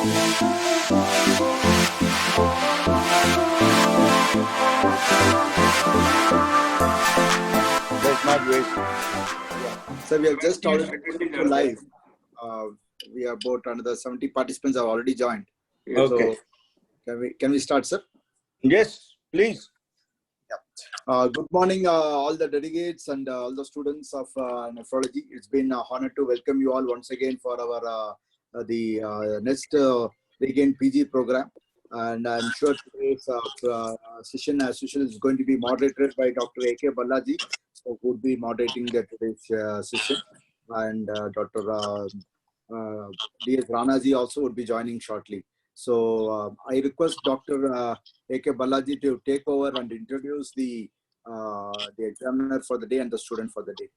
Let's not waste. Yeah. So we have just already put it to live. We have about another 70 participants have already joined. Okay. So can we start, sir? Yes, please. Good morning, all the delegates and all the students of nephrology. It's been an honor to welcome you all once again for our next Regain PG program. And I'm sure today's session, as usual, is going to be moderated by Dr. A.K. Balaji, so who would be moderating today's session. And Dr. D.S. Ranaji also would be joining shortly. So I request Dr. A.K. Balaji to take over and introduce the examiner for the day and the student for the day.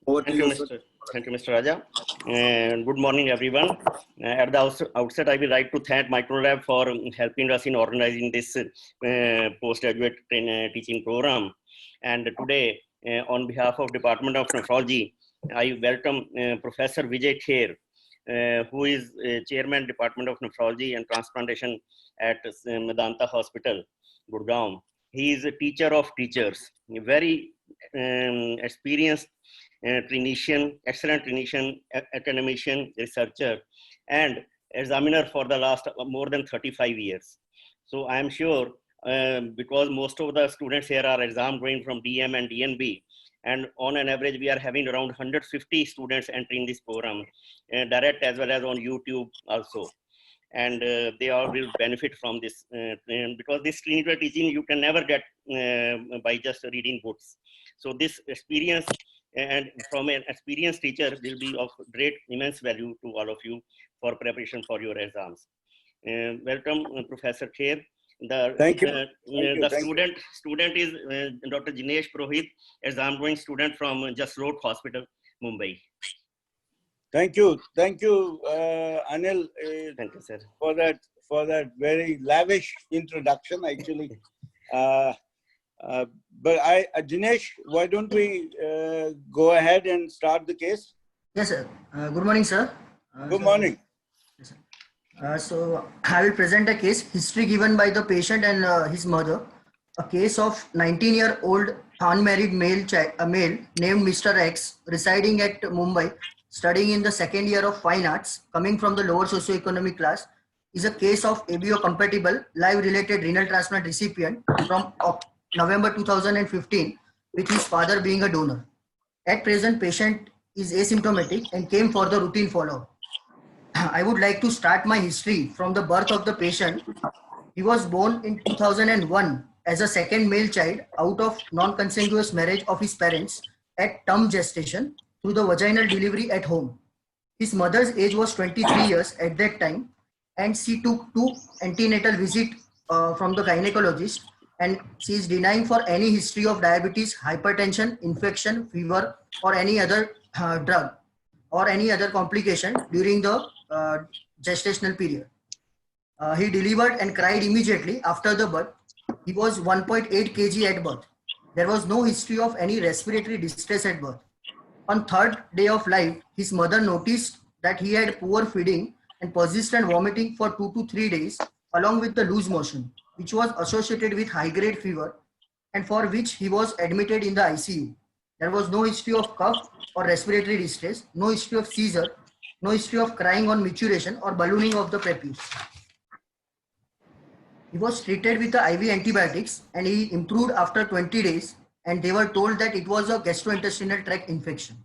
Over to you, sir. Thank you, Mr. Raja. And good morning, everyone. At the outset, I would like to thank Microlab for helping us in organizing this postgraduate teaching program. And today, on behalf of Department of Nephrology, I welcome Professor Vijay Kher, who is Chairman, Department of Nephrology and Transplantation at Medanta Hospital, Gurgaon. He is a teacher of teachers, a very experienced clinician, excellent clinician, academician, researcher, and examiner for the last more than 35 years. So I am sure, because most of the students here are exam going from DM and DNB, and on an average, we are having around 150 students entering this program, direct as well as on YouTube also. And they all will benefit from this because this clinical teaching you can never get by just reading books. So this experience and from an experienced teacher will be of great immense value to all of you for preparation for your exams. Welcome, Professor Kher. Thank you. Student is Dr. Jinesh Purohit, exam going student from Jasroad Hospital, Mumbai. Thank you, Anil. Thank you, sir, for that very lavish introduction. Actually, but Jinesh, why don't we go ahead and start the case? Yes, sir. Good morning, sir. Good morning. Yes, sir. So I will present a case history given by the patient and his mother. A case of 19-year-old unmarried male named Mr. X, residing at Mumbai, studying in the second year of fine arts, coming from the lower socioeconomic class, is a case of ABO compatible live related renal transplant recipient from November 2015, with his father being a donor. At present, patient is asymptomatic and came for the routine follow-up. I would like to start my history from the birth of the patient. He was born in 2001 as a second male child out of non-consanguineous marriage of his parents at term gestation through the vaginal delivery at home. His mother's age was 23 years at that time, and she took 2 antenatal visits from the gynecologist, and she is denying for any history of diabetes, hypertension, infection, fever, or any other drug or any other complication during the gestational period. He delivered and cried immediately after the birth. He was 1.8 kg at birth. There was no history of any respiratory distress at birth. On third day of life, his mother noticed that he had poor feeding and persistent vomiting for 2 to 3 days, along with the loose motion, which was associated with high-grade fever, and for which he was admitted in the ICU. There was no history of cough or respiratory distress, no history of seizure, no history of crying on maturation or ballooning of the prepuce. He was treated with the IV antibiotics and he improved after 20 days, and they were told that it was a gastrointestinal tract infection.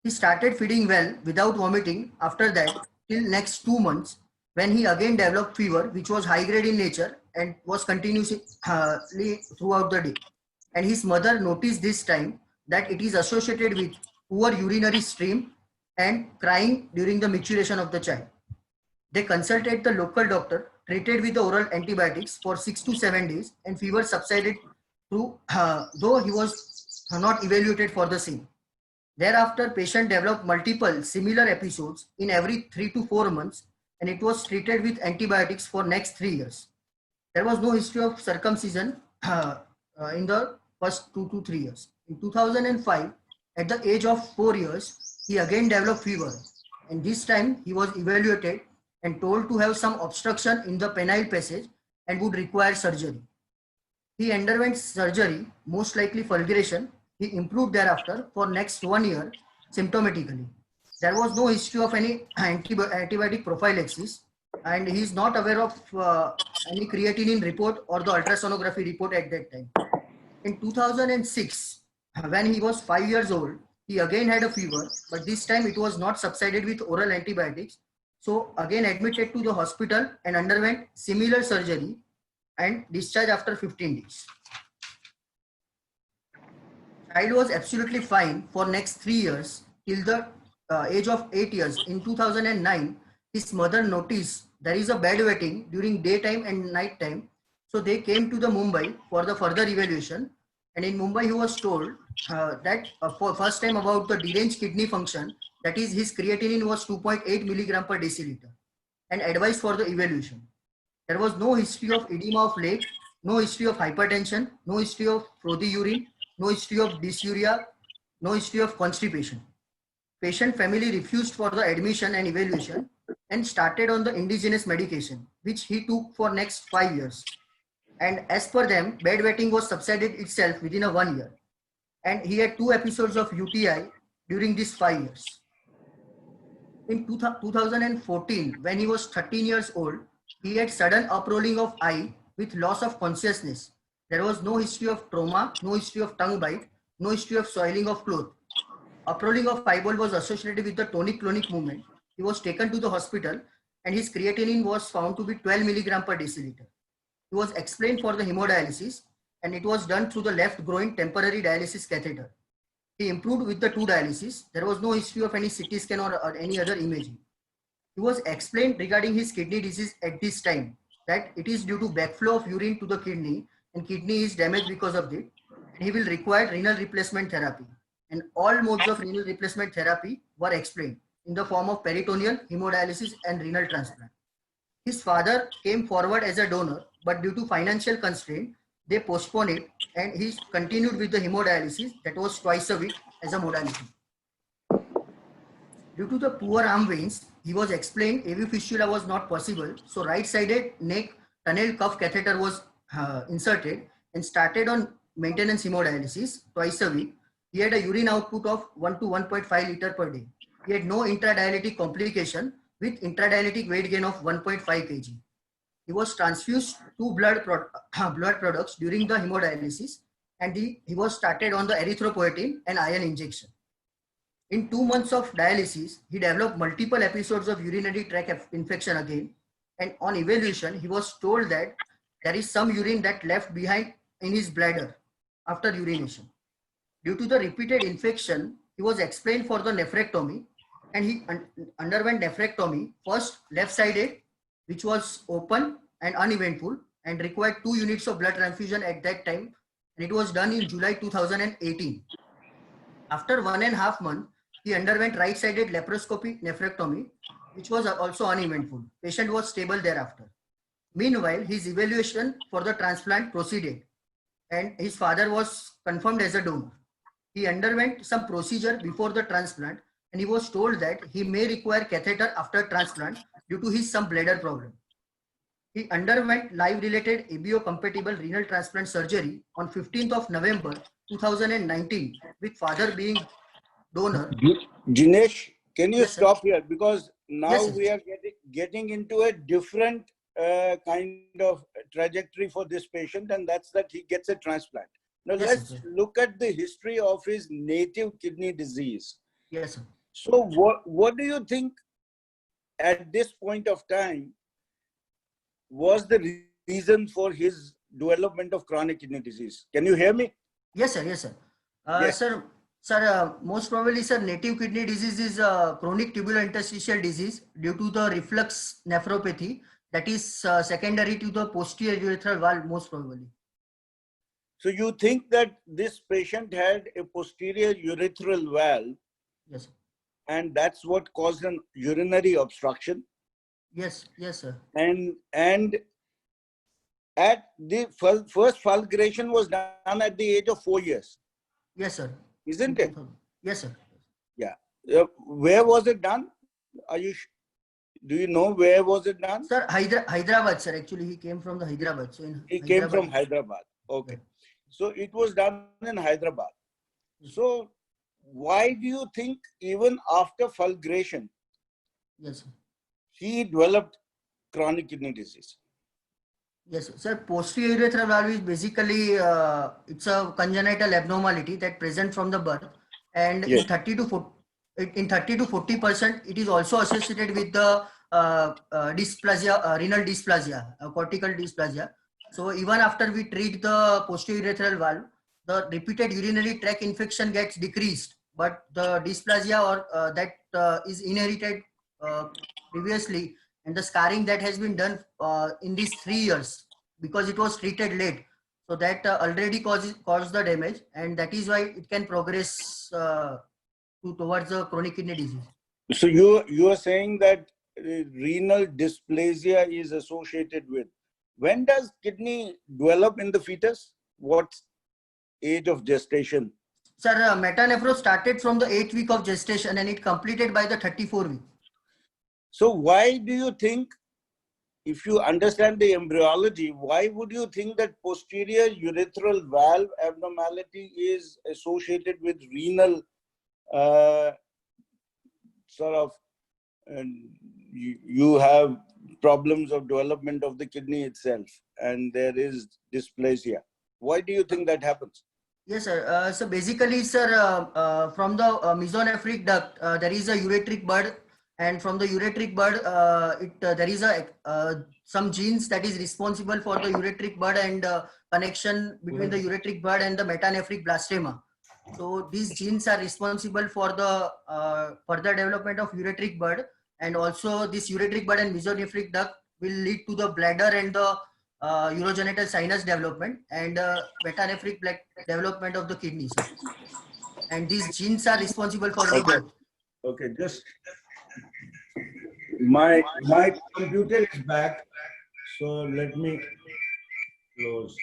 He started feeding well without vomiting after that till next 2 months, when he again developed fever, which was high grade in nature and was continuously throughout the day. And his mother noticed this time that it is associated with poor urinary stream and crying during the maturation of the child. They consulted the local doctor, treated with the oral antibiotics for 6 to 7 days, and fever subsided through, though he was not evaluated for the same. Thereafter, patient developed multiple similar episodes in every 3 to 4 months, and it was treated with antibiotics for next 3 years. There was no history of circumcision in the first 2 to 3 years. In 2005, at the age of 4 years, he again developed fever, and this time he was evaluated and told to have some obstruction in the penile passage and would require surgery. He underwent surgery, most likely fulguration. He improved thereafter for next 1 year symptomatically. There was no history of any antibiotic prophylaxis, and he is not aware of any creatinine report or the ultrasonography report at that time. In 2006, when he was 5 years old, he again had a fever, but this time it was not subsided with oral antibiotics. So again admitted to the hospital and underwent similar surgery and discharged after 15 days. Child was absolutely fine for next 3 years till the age of 8 years. In 2009, his mother noticed there is a bed wetting during daytime and night time. So they came to the Mumbai for the further evaluation. And in Mumbai, he was told that for first time about the deranged kidney function, that is his creatinine was 2.8 milligram per deciliter, and advised for the evaluation. There was no history of edema of leg, no history of hypertension, no history of frothy urine, no history of dysuria, no history of constipation. Patient family refused for the admission and evaluation and started on the indigenous medication, which he took for next 5 years. And as per them, bedwetting was subsided itself within a 1 year. And he had 2 episodes of UTI during these 5 years. In 2014, when he was 13 years old, he had sudden uprolling of eye with loss of consciousness. There was no history of trauma, no history of tongue bite, no history of soiling of cloth. Uprolling of eyeball was associated with the tonic-clonic movement. He was taken to the hospital and his creatinine was found to be 12 milligram per deciliter. He was explained for the hemodialysis and it was done through the left groin temporary dialysis catheter. He improved with the 2 dialysis. There was no history of any CT scan or any other imaging. He was explained regarding his kidney disease at this time that it is due to backflow of urine to the kidney and kidney is damaged because of it. And he will require renal replacement therapy. And all modes of renal replacement therapy were explained in the form of peritoneal, hemodialysis and renal transplant. His father came forward as a donor, but due to financial constraint, they postponed it and he continued with the hemodialysis that was twice a week as a modality. Due to the poor arm veins, he was explained AV fistula was not possible. So right-sided neck tunnel cuff catheter was inserted and started on maintenance hemodialysis twice a week. He had a urine output of 1 to 1.5 liter per day. He had no intradialytic complication with intradialytic weight gain of 1.5 kg. He was transfused 2 blood products during the hemodialysis and he was started on the erythropoietin and iron injection. In 2 months of dialysis, he developed multiple episodes of urinary tract infection again, and on evaluation, he was told that there is some urine that left behind in his bladder after urination. Due to the repeated infection, he was explained for the nephrectomy and he underwent nephrectomy, first left-sided, which was open and uneventful and required 2 units of blood transfusion at that time, and it was done in July 2018. After 1.5 months, he underwent right-sided laparoscopic nephrectomy, which was also uneventful. Patient was stable thereafter. Meanwhile, his evaluation for the transplant proceeded and his father was confirmed as a donor. He underwent some procedure before the transplant and he was told that he may require catheter after transplant due to his some bladder problem. He underwent live-related ABO-compatible renal transplant surgery on 15th of November 2019 with father being donor. Jinesh, can you Yes, sir. stop here? Because now Yes, sir. we are getting into a different kind of trajectory for this patient, and that's that he gets a transplant. Now Yes, let's sir. look at the history of his native kidney disease. Yes, sir. So what do you think at this point of time was the reason for his development of chronic kidney disease? Can you hear me? Yes, sir. Yes, sir. Yes. Sir, most probably, sir, native kidney disease is chronic tubular interstitial disease due to the reflux nephropathy that is secondary to the posterior urethral valve, most probably. So you think that this patient had a posterior urethral valve, Yes, sir. and that's what caused an urinary obstruction? Yes, yes, sir. And at the first fulguration was done at the age of 4 years, Yes, sir. isn't it? Yes, sir. Yeah. Where was it done? Do you know where was it done? Sir, Hyderabad, sir. Actually, he came from the Hyderabad. So in He came Hyderabad, from Hyderabad. Okay. So it was done in Hyderabad. So why do you think even after fulguration, yes, sir. he developed chronic kidney disease? Yes, sir. Posterior urethral valve is basically it's a congenital abnormality that present from the birth, and Yes. in 30 to 40% it is also associated with the dysplasia, renal dysplasia, cortical dysplasia. So even after we treat the posterior urethral valve, the repeated urinary tract infection gets decreased, but the dysplasia or that is inherited previously, and the scarring that has been done in these 3 years because it was treated late, so that already caused the damage, and that is why it can progress towards the chronic kidney disease. So you are saying that renal dysplasia is associated with. When does kidney develop in the fetus? What age of gestation? Sir, metanephros started from the 8th week of gestation and it completed by the 34th week. So why do you think, if you understand the embryology, why would you think that posterior urethral valve abnormality is associated with renal sort of, you have problems of development of the kidney itself and there is dysplasia? Why do you think that happens? Yes, sir. So basically, sir, from the mesonephric duct, there is a ureteric bud, and from the ureteric bud, there is some genes that is responsible for the ureteric bud and connection between the ureteric bud and the metanephric blastema. So these genes are responsible for the further development of ureteric bud, and also this ureteric bud and mesonephric duct will lead to the bladder and the urogenital sinus development and metanephric development of the kidneys. And these genes are responsible for the both. Okay, just my computer is back, so let me close.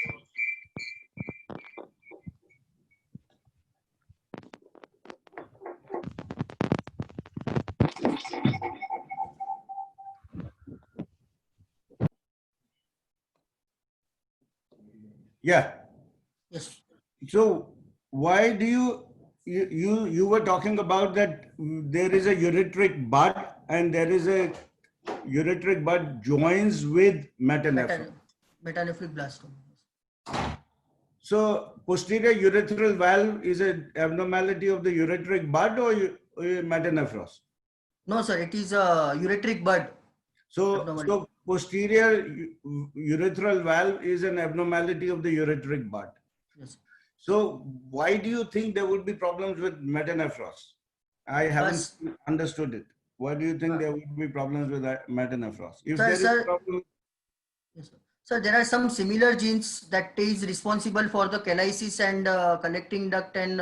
Yeah. Yes. So why do you were talking about that there is a ureteric bud and there is a ureteric bud joins with metanephron. Metanephric blastoma. So posterior urethral valve is an abnormality of the ureteric bud or metanephros? No, sir, it is a ureteric bud. So posterior urethral valve is an abnormality of the ureteric bud. Yes. So why do you think there would be problems with metanephros? I haven't understood it. Why do you think there would be problems with metanephros? If there is a problem, yes, sir. So there are some similar genes that is responsible for the chelicys and collecting duct and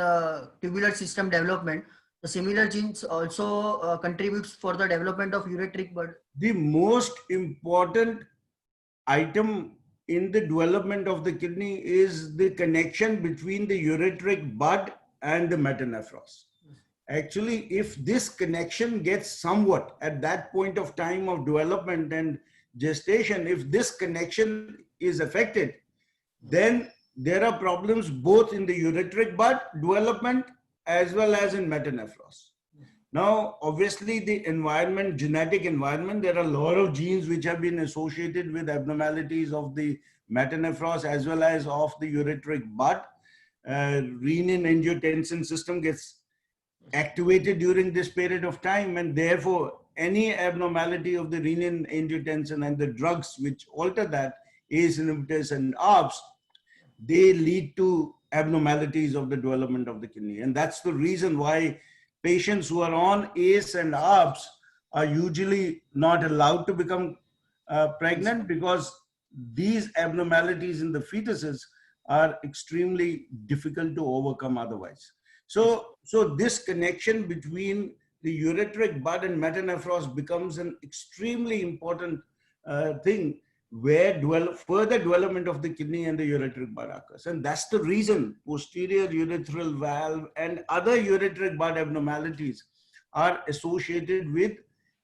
tubular system development. The similar genes also contributes for the development of ureteric bud. The most important item in the development of the kidney is the connection between the ureteric bud and the metanephros. Actually, if this connection gets somewhat at that point of time of development and gestation, if this connection is affected, then there are problems both in the ureteric bud development as well as in metanephros. Now, obviously, the environment, genetic environment, there are a lot of genes which have been associated with abnormalities of the metanephros as well as of the ureteric bud. Renin-angiotensin system gets activated during this period of time, and therefore any abnormality of the renin-angiotensin and the drugs which alter that, ACE inhibitors and ARBs, they lead to abnormalities of the development of the kidney. And that's the reason why patients who are on ACE and ARBs are usually not allowed to become pregnant, because these abnormalities in the fetuses are extremely difficult to overcome otherwise. So this connection between the ureteric bud and metanephros becomes an extremely important thing where further development of the kidney and the ureteric bud occurs. And that's the reason posterior urethral valve and other ureteric bud abnormalities are associated with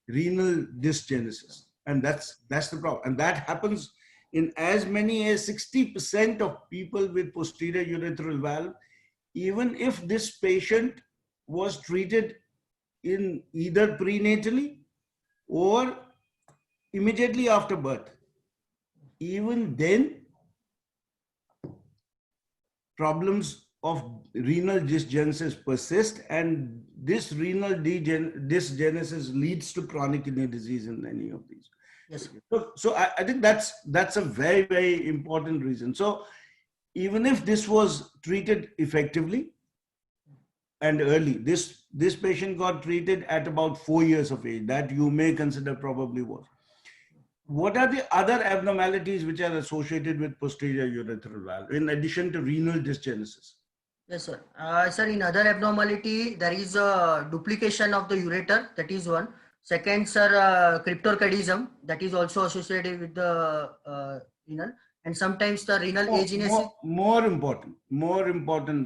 renal dysgenesis. And that's the problem. And that happens in as many as 60% of people with posterior urethral valve, even if this patient was treated in either prenatally or immediately after birth. Even then, problems of renal dysgenesis persist, and this renal dysgenesis leads to chronic kidney disease in any of these. Yes. So I think that's a very, very important reason. So even if this was treated effectively and early, this patient got treated at about 4 years of age, that you may consider probably was. What are the other abnormalities which are associated with posterior urethral valve in addition to renal dysgenesis? Yes, sir. Sir, in other abnormality, there is a duplication of the ureter. That is one. Second, sir, cryptorchidism. That is also associated with the renal. And sometimes the renal agenesis. More important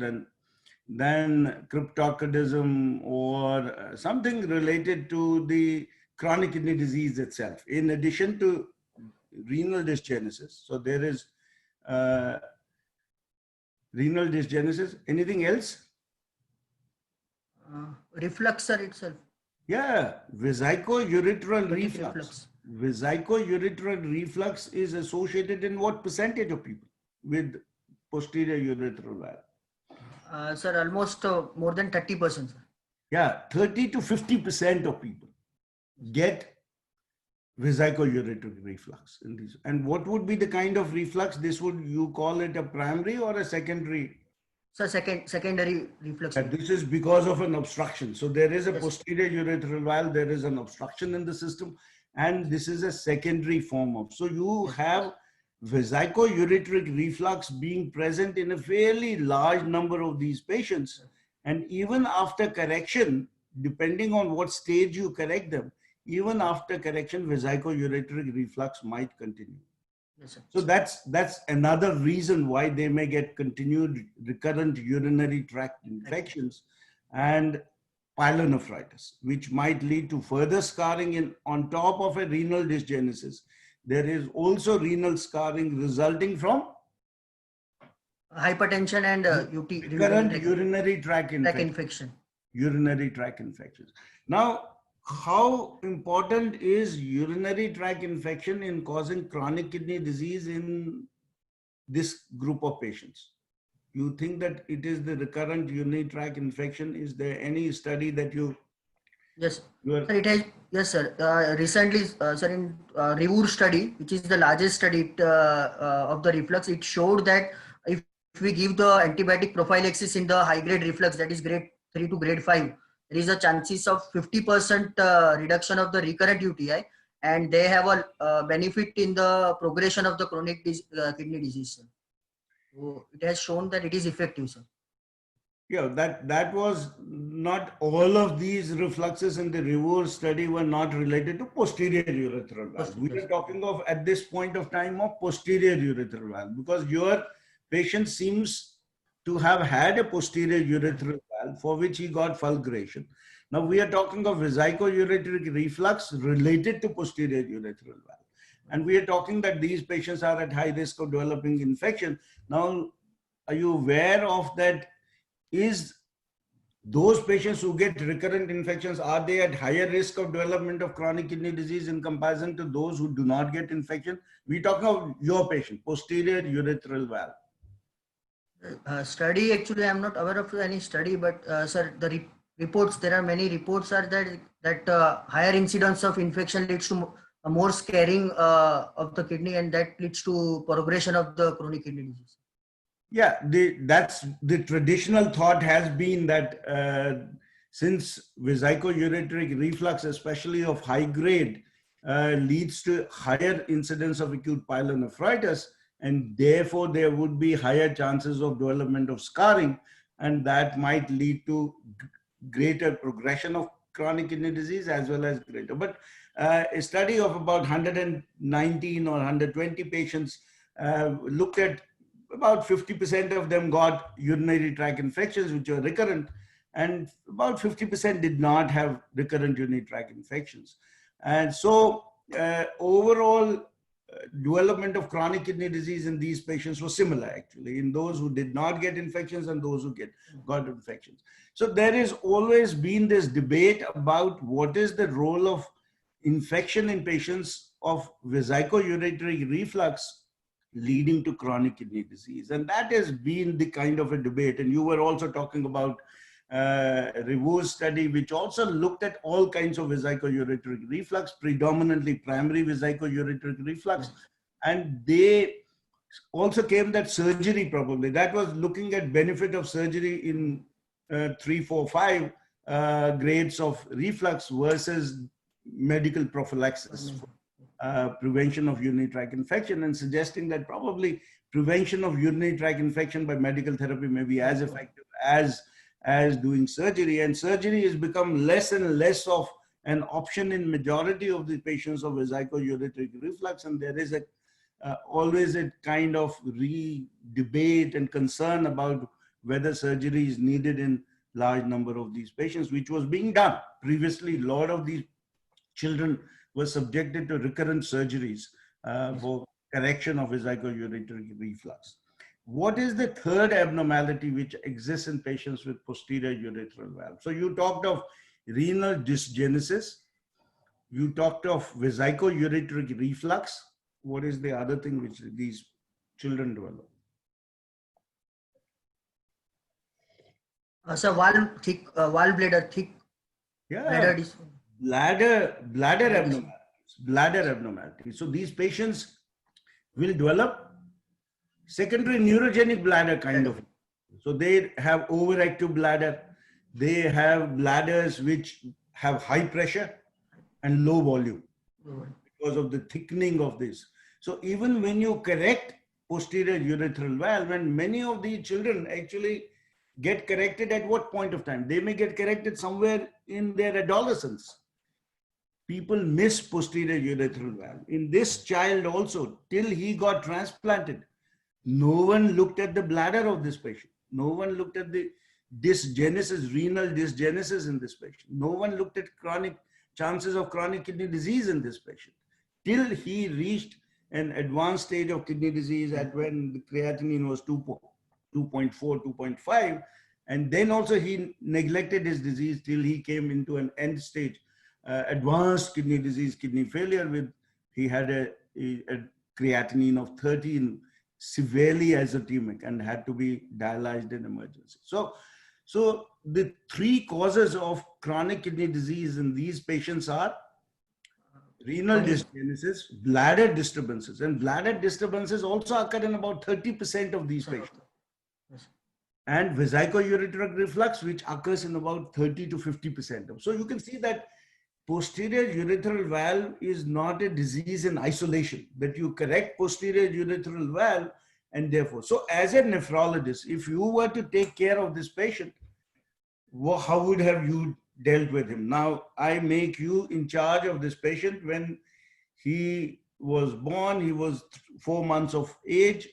than cryptorchidism or something related to the chronic kidney disease itself. In addition to renal dysgenesis, so there is renal dysgenesis. Anything else? Reflux, sir, itself. Yeah, vesico-urethral reflux. Vesico-urethral reflux is associated in what percentage of people with posterior urethral valve? Sir, almost more than 30%. Sir. Yeah, 30 to 50% of people get vesico-urethral reflux in these. And what would be the kind of reflux? This would, you call it a primary or a secondary? So secondary reflux. This is because of an obstruction. So there is a Yes. posterior urethral valve, there is an obstruction in the system, and this is a secondary form of. So you have vesico-ureteric reflux being present in a fairly large number of these patients. And even after correction, depending on what stage you correct them, even after correction, vesico-ureteric reflux might continue. Yes, sir. So that's another reason why they may get continued recurrent urinary tract infections and pyelonephritis, which might lead to further scarring on top of a renal dysgenesis. There is also renal scarring resulting from Hypertension and UT. recurrent urinary tract infection. Urinary tract infections. Now, how important is urinary tract infection in causing chronic kidney disease in this group of patients? You think that it is the recurrent urinary tract infection? Is there any study that you? Yes, sir, it has. Yes, sir. Recently, sir, in REVUR study, which is the largest study of the reflux, it showed that if we give the antibiotic prophylaxis in the high grade reflux, that is grade 3 to grade 5, there is a chances of 50% reduction of the recurrent UTI, and they have a benefit in the progression of the chronic kidney disease. Sir. So it has shown that it is effective, sir. Yeah, that was not all of these refluxes in the REVUR study were not related to posterior urethral valve. We are talking of at this point of time of posterior urethral valve, because your patient seems to have had a posterior urethral valve for which he got fulguration. Now we are talking of vesico-ureteric reflux related to posterior urethral valve. And we are talking that these patients are at high risk of developing infection. Now, are you aware of that? Is those patients who get recurrent infections, are they at higher risk of development of chronic kidney disease in comparison to those who do not get infection? We're talking of your patient, posterior urethral valve. Study, actually, I'm not aware of any study, but sir, the reports, there are many reports are that higher incidence of infection leads to more scarring of the kidney, and that leads to progression of the chronic kidney disease. Yeah, that's the traditional thought has been that since vesico-ureteric reflux, especially of high grade, leads to higher incidence of acute pyelonephritis, and therefore there would be higher chances of development of scarring, and that might lead to greater progression of chronic kidney disease as well as greater. But a study of about 119 or 120 patients looked at about 50% of them got urinary tract infections, which were recurrent, and about 50% did not have recurrent urinary tract infections. And so overall development of chronic kidney disease in these patients was similar, actually, in those who did not get infections and those who got infections. So there has always been this debate about what is the role of infection in patients of vesico-ureteric reflux leading to chronic kidney disease. And that has been the kind of a debate. And you were also talking about Revou's study, which also looked at all kinds of vesico-ureteric reflux, predominantly primary vesico-ureteric reflux. And they also came that surgery probably, that was looking at benefit of surgery in 3, 4, 5 grades of reflux versus medical prophylaxis, prevention of urinary tract infection, and suggesting that probably prevention of urinary tract infection by medical therapy may be as effective as doing surgery. And surgery has become less and less of an option in majority of the patients of vesico-ureteric reflux, and there is always a kind of debate and concern about whether surgery is needed in large number of these patients, which was being done. Previously, a lot of these children were subjected to recurrent surgeries for correction of vesico-ureteric reflux. What is the third abnormality which exists in patients with posterior urethral valve? So you talked of renal dysgenesis. You talked of vesico-ureteric reflux. What is the other thing which these children develop? So valve bladder thick. Yeah, bladder abnormalities. So these patients will develop secondary neurogenic bladder kind of. So they have overactive bladder. They have bladders which have high pressure and low volume because of the thickening of this. So even when you correct posterior urethral valve, and many of these children actually get corrected at what point of time? They may get corrected somewhere in their adolescence. People miss posterior urethral valve. In this child also, till he got transplanted, no one looked at the bladder of this patient. No one looked at the dysgenesis, renal dysgenesis in this patient. No one looked at chances of chronic kidney disease in this patient, till he reached an advanced stage of kidney disease at when the creatinine was 2.4, 2.5. And then also he neglected his disease till he came into an end stage, advanced kidney disease, kidney failure he had a creatinine of 13, severely azotemic, and had to be dialyzed in emergency. So the three causes of chronic kidney disease in these patients are renal dysgenesis, bladder disturbances, and bladder disturbances also occur in about 30% of these patients. And vesico-ureteric reflux, which occurs in about 30 to 50%. So you can see that posterior urethral valve is not a disease in isolation, that you correct posterior urethral valve, and therefore, so as a nephrologist, if you were to take care of this patient, how would have you dealt with him? Now, I make you in charge of this patient. When he was born, he was 4 months of age.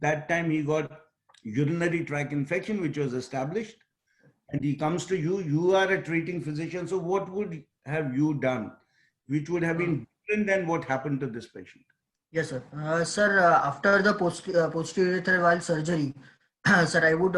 That time he got urinary tract infection, which was established, and he comes to you. You are a treating physician. So what would have you done, which would have been different than what happened to this patient? Yes, sir. Sir, after the posterior urethral valve surgery, sir, I would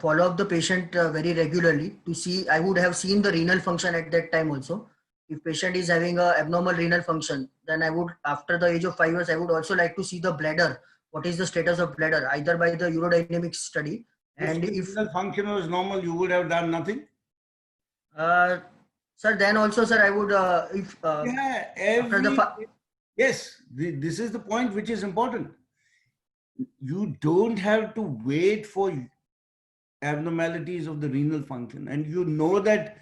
follow up the patient very regularly to see. I would have seen the renal function at that time also. If patient is having a abnormal renal function, then I would, after the age of 5 years, I would also like to see the bladder. What is the status of bladder, either by the urodynamics study. And if renal function was normal, you would have done nothing. Sir, then also, sir, I would yes, this is the point which is important. You don't have to wait for abnormalities of the renal function, and you know that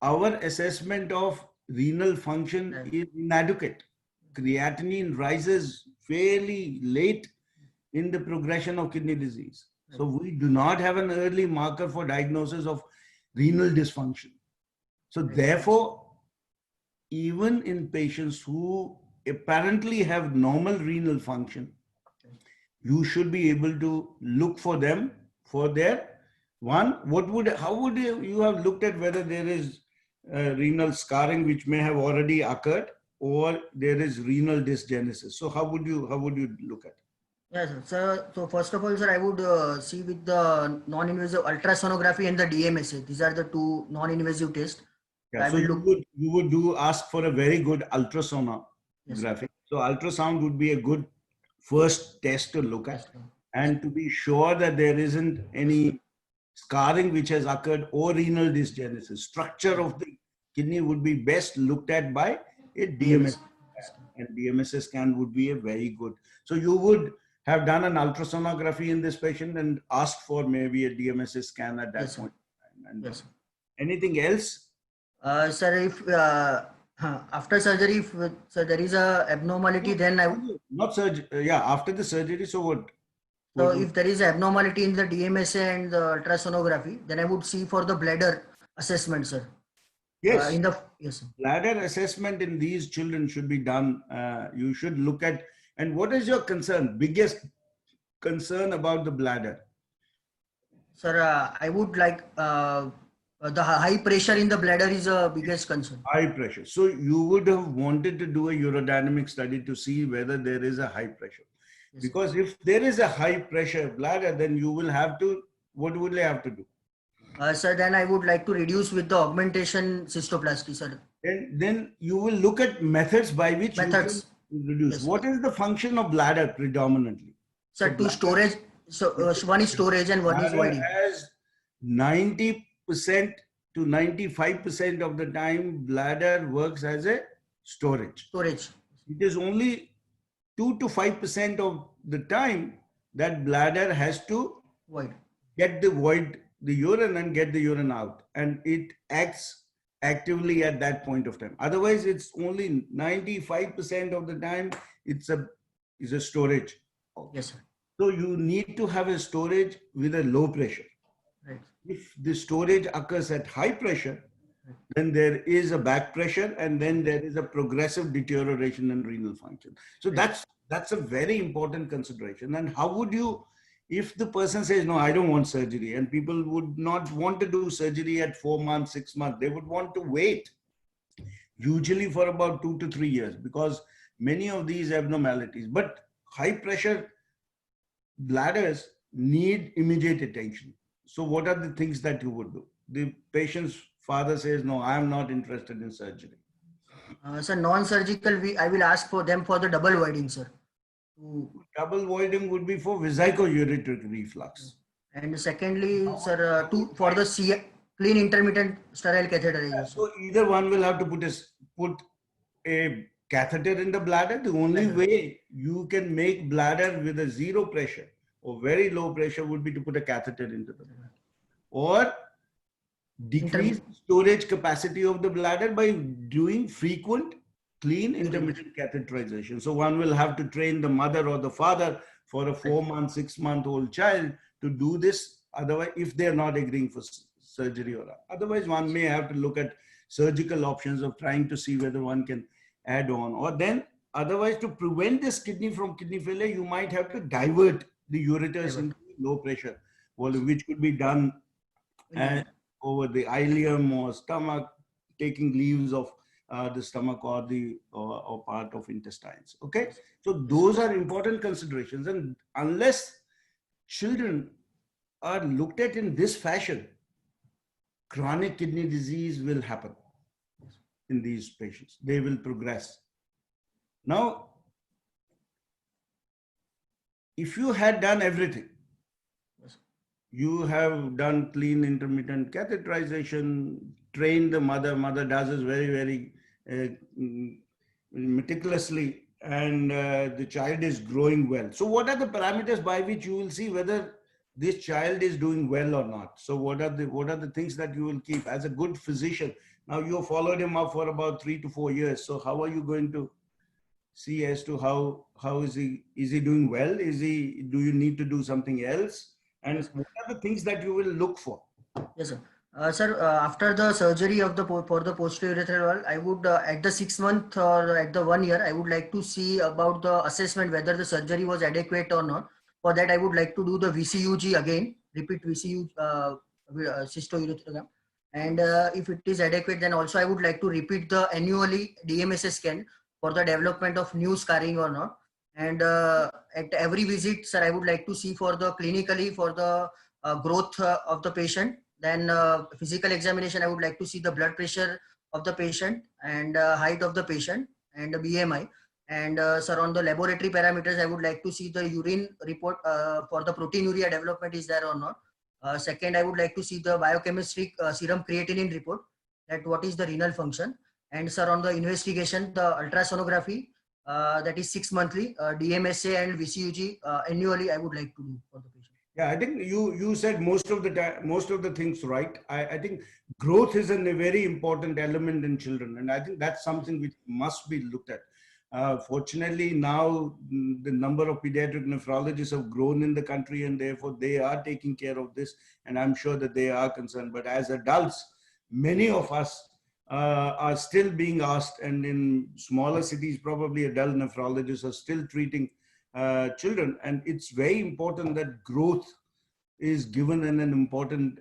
our assessment of renal function is inadequate. Creatinine rises fairly late in the progression of kidney disease. So we do not have an early marker for diagnosis of renal dysfunction. So therefore, even in patients who apparently have normal renal function, you should be able to look for them for their how would you have looked at whether there is renal scarring which may have already occurred, or there is renal dysgenesis. So how would you look at it? Yes, sir. So first of all, sir, I would see with the non-invasive ultrasonography and the DMSA. These are the two non-invasive tests. Yeah, I so will look. you would ask for a very good ultrasonography. Yes, sir. So ultrasound would be a good first test to look at, Yes, sir. and to be sure that there isn't any scarring which has occurred or renal dysgenesis. Structure of the kidney would be best looked at by a DMS, and DMSA scan would be a very good. So you would have done an ultrasonography in this patient and asked for maybe a DMSA scan at that Yes, sir. point. And Yes, sir. anything else? Sir, if after surgery, if so there is a abnormality, then I Not surgery. Yeah, after the surgery. So what? so if there is abnormality in the DMSA and the ultrasonography, then I would see for the bladder assessment, sir. Yes. Yes, sir. Bladder assessment in these children should be done. You should look at, and what is your concern, biggest concern about the bladder? Sir, I would like the high pressure in the bladder is a biggest concern. High pressure. So you would have wanted to do a urodynamic study to see whether there is a high pressure. Yes, sir. Because if there is a high pressure bladder, then you will have to, what would they have to do? Sir, then I would like to reduce with the augmentation cystoplasty, sir. Then you will look at methods by which Methods. you can reduce. Yes, What is the function of bladder predominantly? Sir, to storage. So one is storage and one is Bladder voiding. has 90% to 95% of the time, bladder works as a storage. Storage. It is only 2 to 5% of the time that bladder has to Void. get the urine and get the urine out, and it acts actively at that point of time. Otherwise, it's only 95% of the time it's a storage. Yes, sir. So you need to have a storage with a low pressure. Right. If the storage occurs at high pressure, then there is a back pressure, and then there is a progressive deterioration in renal function. So that's a very important consideration. And how would you, if the person says, no, I don't want surgery, and people would not want to do surgery at 4 months, 6 months, they would want to wait usually for about 2 to 3 years, because many of these abnormalities, but high pressure bladders need immediate attention. So what are the things that you would do? The patient's father says, no, I am not interested in surgery. Sir, non-surgical, I will ask for them for the double voiding, sir. Double voiding would be for vesico-ureteric reflux. And secondly, sir, for the clean intermittent sterile catheterization. So either one will have to put a catheter in the bladder. The only way you can make bladder with a zero pressure or very low pressure would be to put a catheter into the bladder, or decrease storage capacity of the bladder by doing frequent clean intermittent catheterization. So one will have to train the mother or the father for a 4-month, 6-month-old child to do this. Otherwise, if they're not agreeing for surgery, or otherwise one may have to look at surgical options of trying to see whether one can add on, or then otherwise to prevent this kidney from kidney failure, you might have to divert the ureters into low pressure volume, which could be done over the ileum or stomach, taking leaves of the stomach or part of intestines. Okay, so those are important considerations, and unless children are looked at in this fashion, chronic kidney disease will happen in these patients. They will progress. Now, if you had done everything, you have done clean intermittent catheterization, trained the mother does this very, very meticulously, and the child is growing well. So what are the parameters by which you will see whether this child is doing well or not? So what are the things that you will keep as a good physician? Now you followed him up for about 3 to 4 years. So how are you going to see as to how is he doing well? Do you need to do something else? And what are the things that you will look for? Yes, sir. Sir, after the surgery of for the posterior urethral wall, I would at the 6 month or at the 1 year, I would like to see about the assessment whether the surgery was adequate or not. For that, I would like to do the VCUG again, repeat VCU cystourethrogram. And if it is adequate, then also I would like to repeat the annually DMSA scan for the development of new scarring or not. And at every visit, sir, I would like to see for the clinically for the growth of the patient. Then physical examination, I would like to see the blood pressure of the patient and height of the patient and the BMI. And sir, on the laboratory parameters, I would like to see the urine report for the proteinuria development is there or not. Second, I would like to see the biochemistry serum creatinine report, that what is the renal function. And sir, on the investigation, the ultrasonography, that is 6 monthly, DMSA and VCUG annually I would like to do for the patient. Yeah, I think you said most of the things right. I think growth is a very important element in children, and I think that's something which must be looked at. Fortunately, now the number of pediatric nephrologists have grown in the country, and therefore they are taking care of this, and I'm sure that they are concerned. But as adults, many of us are still being asked, and in smaller cities, probably adult nephrologists are still treating children, and it's very important that growth is given an important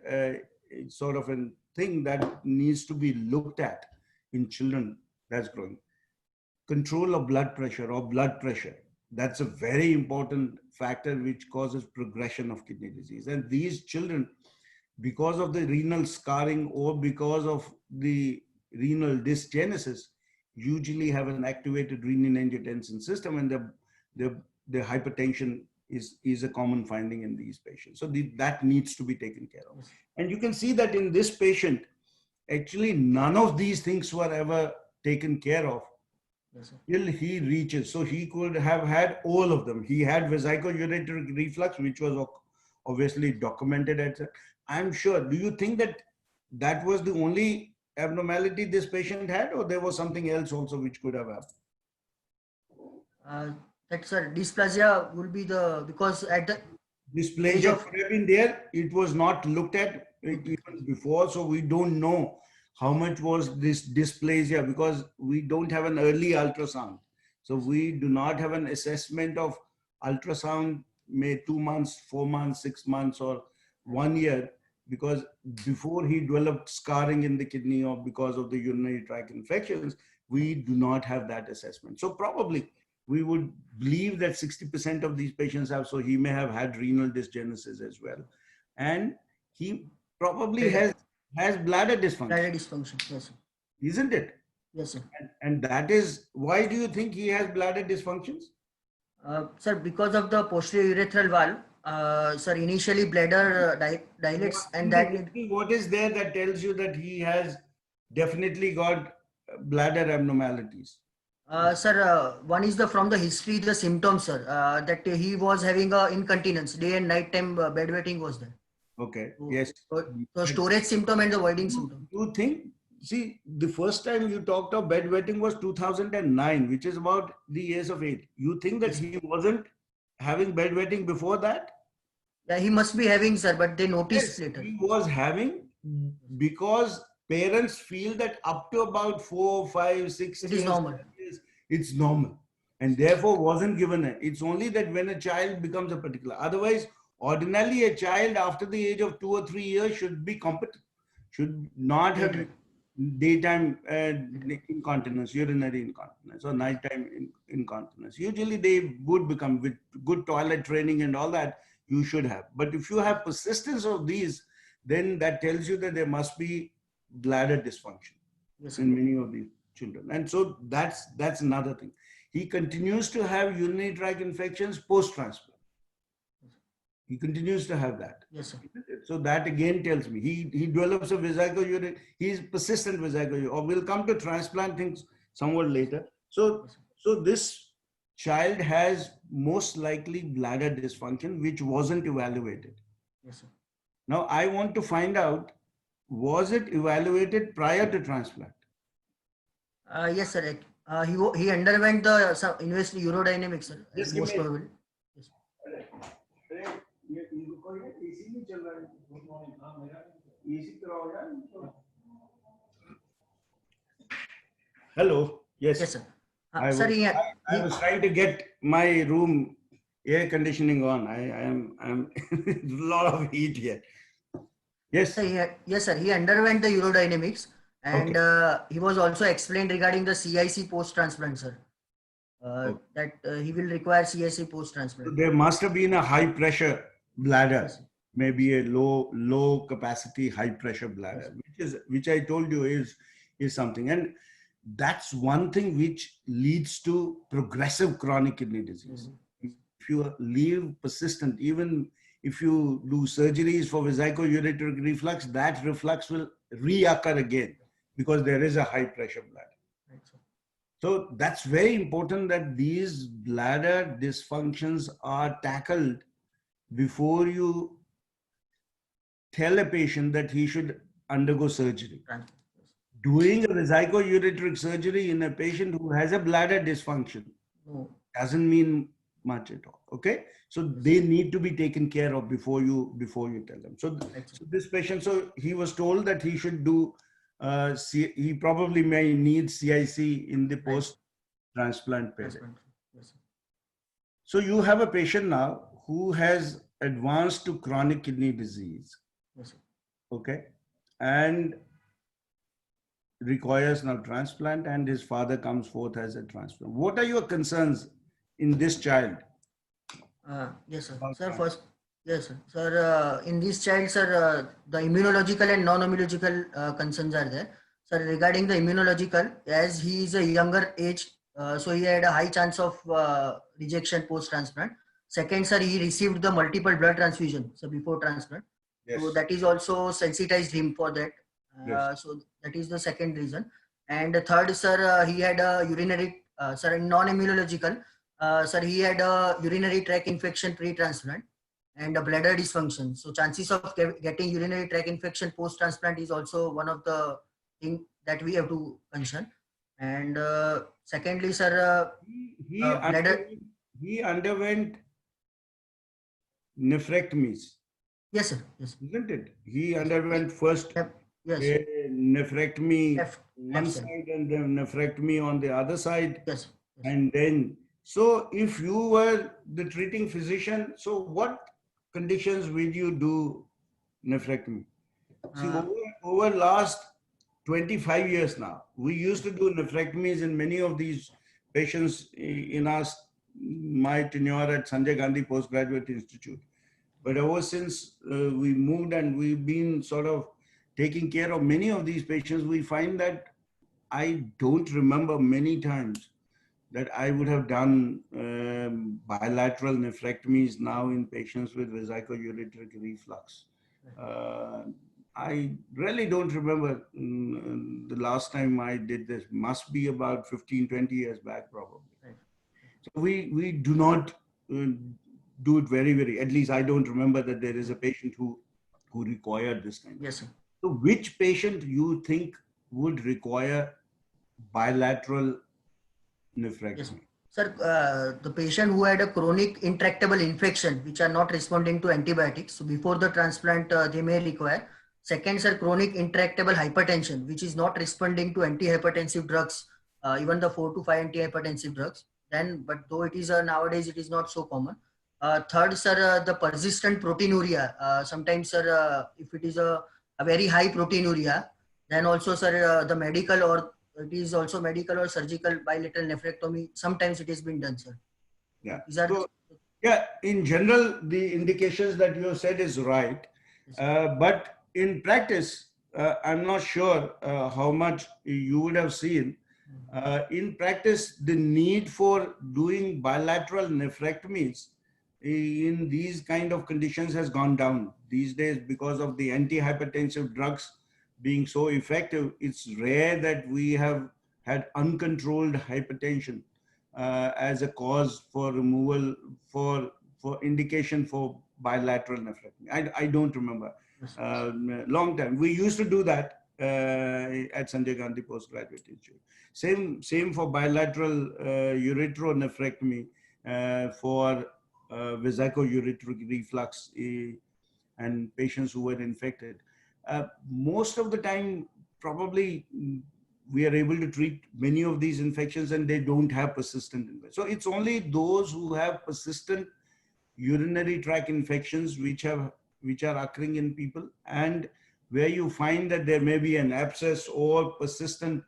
sort of a thing that needs to be looked at in children that's growing. Control of blood pressure, that's a very important factor which causes progression of kidney disease. And these children, because of the renal scarring or because of the renal dysgenesis, usually have an activated renin-angiotensin system, and the hypertension is a common finding in these patients. So that needs to be taken care of. And you can see that in this patient, actually none of these things were ever taken care of till he reaches. So he could have had all of them. He had vesico-ureteric reflux, which was obviously documented. I'm sure. Do you think that that was the only abnormality this patient had, or there was something else also which could have happened? That sir, dysplasia will be because at the dysplasia could have been there. It was not looked at even before, so we don't know how much was this dysplasia, because we don't have an early ultrasound. So we do not have an assessment of ultrasound, may 2 months, 4 months, 6 months, or 1 year, because before he developed scarring in the kidney or because of the urinary tract infections, we do not have that assessment. So probably we would believe that 60% of these patients have, so he may have had renal dysgenesis as well. And he probably has bladder dysfunction. Bladder dysfunction, yes, sir. Isn't it? Yes, sir. And that is, why do you think he has bladder dysfunctions? Sir, because of the posterior urethral valve, sir, initially bladder dilates, and that... What is there that tells you that he has definitely got bladder abnormalities? Sir, one is from the history, the symptoms, sir, that he was having incontinence, day and night time bedwetting was there. Okay, So, yes. So storage symptom and the voiding symptom. You think, see, the first time you talked of bedwetting was 2009, which is about the years of age. You think that he wasn't having bedwetting before that? Yeah, he must be having, sir, but they noticed later. He was having, because parents feel that up to about 4, 5, 6 It is normal. It's normal, and therefore wasn't given it. It's only that when a child becomes a particular, otherwise ordinarily a child after the age of 2 or 3 years should be competent, should not have daytime incontinence, urinary incontinence, or nighttime incontinence. Usually they would become, with good toilet training and all that, you should have. But if you have persistence of these, then that tells you that there must be bladder dysfunction in many of these children. And so that's another thing. He continues to have urinary tract infections post-transplant. He continues to have that. Yes, sir. So that again tells me he develops a vesico-ureteric, he's persistent vesico-ureteric, or we'll come to transplant things somewhat later. So this child has most likely bladder dysfunction, which wasn't evaluated. Yes, sir. Now I want to find out, was it evaluated prior to transplant? Yes, sir. He underwent the urodynamics, sir. Just Most probably. Yes. Hello. Yes. Yes, sir. I was trying to get my room air conditioning on. I'm a lot of heat here. Yes. So yes, sir. He underwent the urodynamics, and he was also explained regarding the CIC post-transplant, sir. Okay. That he will require CIC So post-transplant. there must have been a high pressure bladder, Yes, sir. maybe a low capacity, high pressure Yes, bladder, sir. which I told you is something. And that's one thing which leads to progressive chronic kidney disease. Mhm. If you leave persistent, even if you do surgeries for vesico-ureteric reflux, that reflux will reoccur again because there is a high pressure bladder. Right, sir. So that's very important that these bladder dysfunctions are tackled before you tell a patient that he should undergo surgery. Trans- Doing a vesico-ureteric surgery in a patient who has a bladder dysfunction No. doesn't mean much at all. Okay, so they need to be taken care of before you tell them. So, Right, sir. so this patient, so he was told that he should do. He probably may need CIC in the post transplant period. Transplant. Yes, sir. So you have a patient now who has advanced to chronic kidney disease, Yes, sir. okay, and requires now transplant, and his father comes forth as a transplant. What are your concerns in this child? Yes, sir. About Sir, that. first, yes, sir. Sir, in this child, sir, the immunological and non-immunological concerns are there. Sir, regarding the immunological, as he is a younger age, so he had a high chance of rejection post-transplant. Second, sir, he received the multiple blood transfusion, so before transplant. Yes. So that is also sensitized him for that. Yes. So that is the second reason. And the third, sir, he had a urinary, sir, in non-immunological, sir, he had a urinary tract infection pre-transplant and a bladder dysfunction. So chances of getting urinary tract infection post-transplant is also one of the thing that we have to concern. And secondly, sir, He bladder. underwent nephrectomies, Yes, sir. Yes. isn't it? He underwent first Yep. Yes. a nephrectomy Left. one Left side. side and then nephrectomy on the other side. Yes. Yes. And then, so if you were the treating physician, so what conditions will you do nephrectomy? See, over last 25 years now, we used to do nephrectomies in many of these patients in my tenure at Sanjay Gandhi Postgraduate Institute. But ever since we moved and we've been sort of taking care of many of these patients, we find that I don't remember many times that I would have done bilateral nephrectomies now in patients with vesico-ureteric reflux. I really don't remember the last time I did this. Must be about 15, 20 years back probably. So we do not do it very, at least I don't remember that there is a patient who required this kind. Yes, sir. So which patient you think would require bilateral nephrectomy? Yes. Sir, the patient who had a chronic intractable infection which are not responding to antibiotics, so before the transplant they may require. Second, sir, chronic intractable hypertension which is not responding to antihypertensive drugs, even the 4 to 5 antihypertensive drugs. Then, but though it is nowadays it is not so common. Third, sir, the persistent proteinuria. Sometimes, sir, if it is a very high proteinuria, then also, sir, the medical or it is also medical or surgical bilateral nephrectomy. Sometimes it has been done, sir. Yeah. So, yeah, in general, the indications that you have said is right. But in practice, I'm not sure how much you would have seen. In practice, the need for doing bilateral nephrectomies in these kind of conditions has gone down these days because of the antihypertensive drugs being so effective. It's rare that we have had uncontrolled hypertension as a cause for removal for indication for bilateral nephrectomy. I don't remember. Long time. We used to do that at Sanjay Gandhi Postgraduate Institute. Same for bilateral ureteronephrectomy for vesico-ureteric reflux and patients who were infected. Most of the time, probably we are able to treat many of these infections and they don't have persistent infections. So it's only those who have persistent urinary tract infections which which are occurring in people, and where you find that there may be an abscess or persistent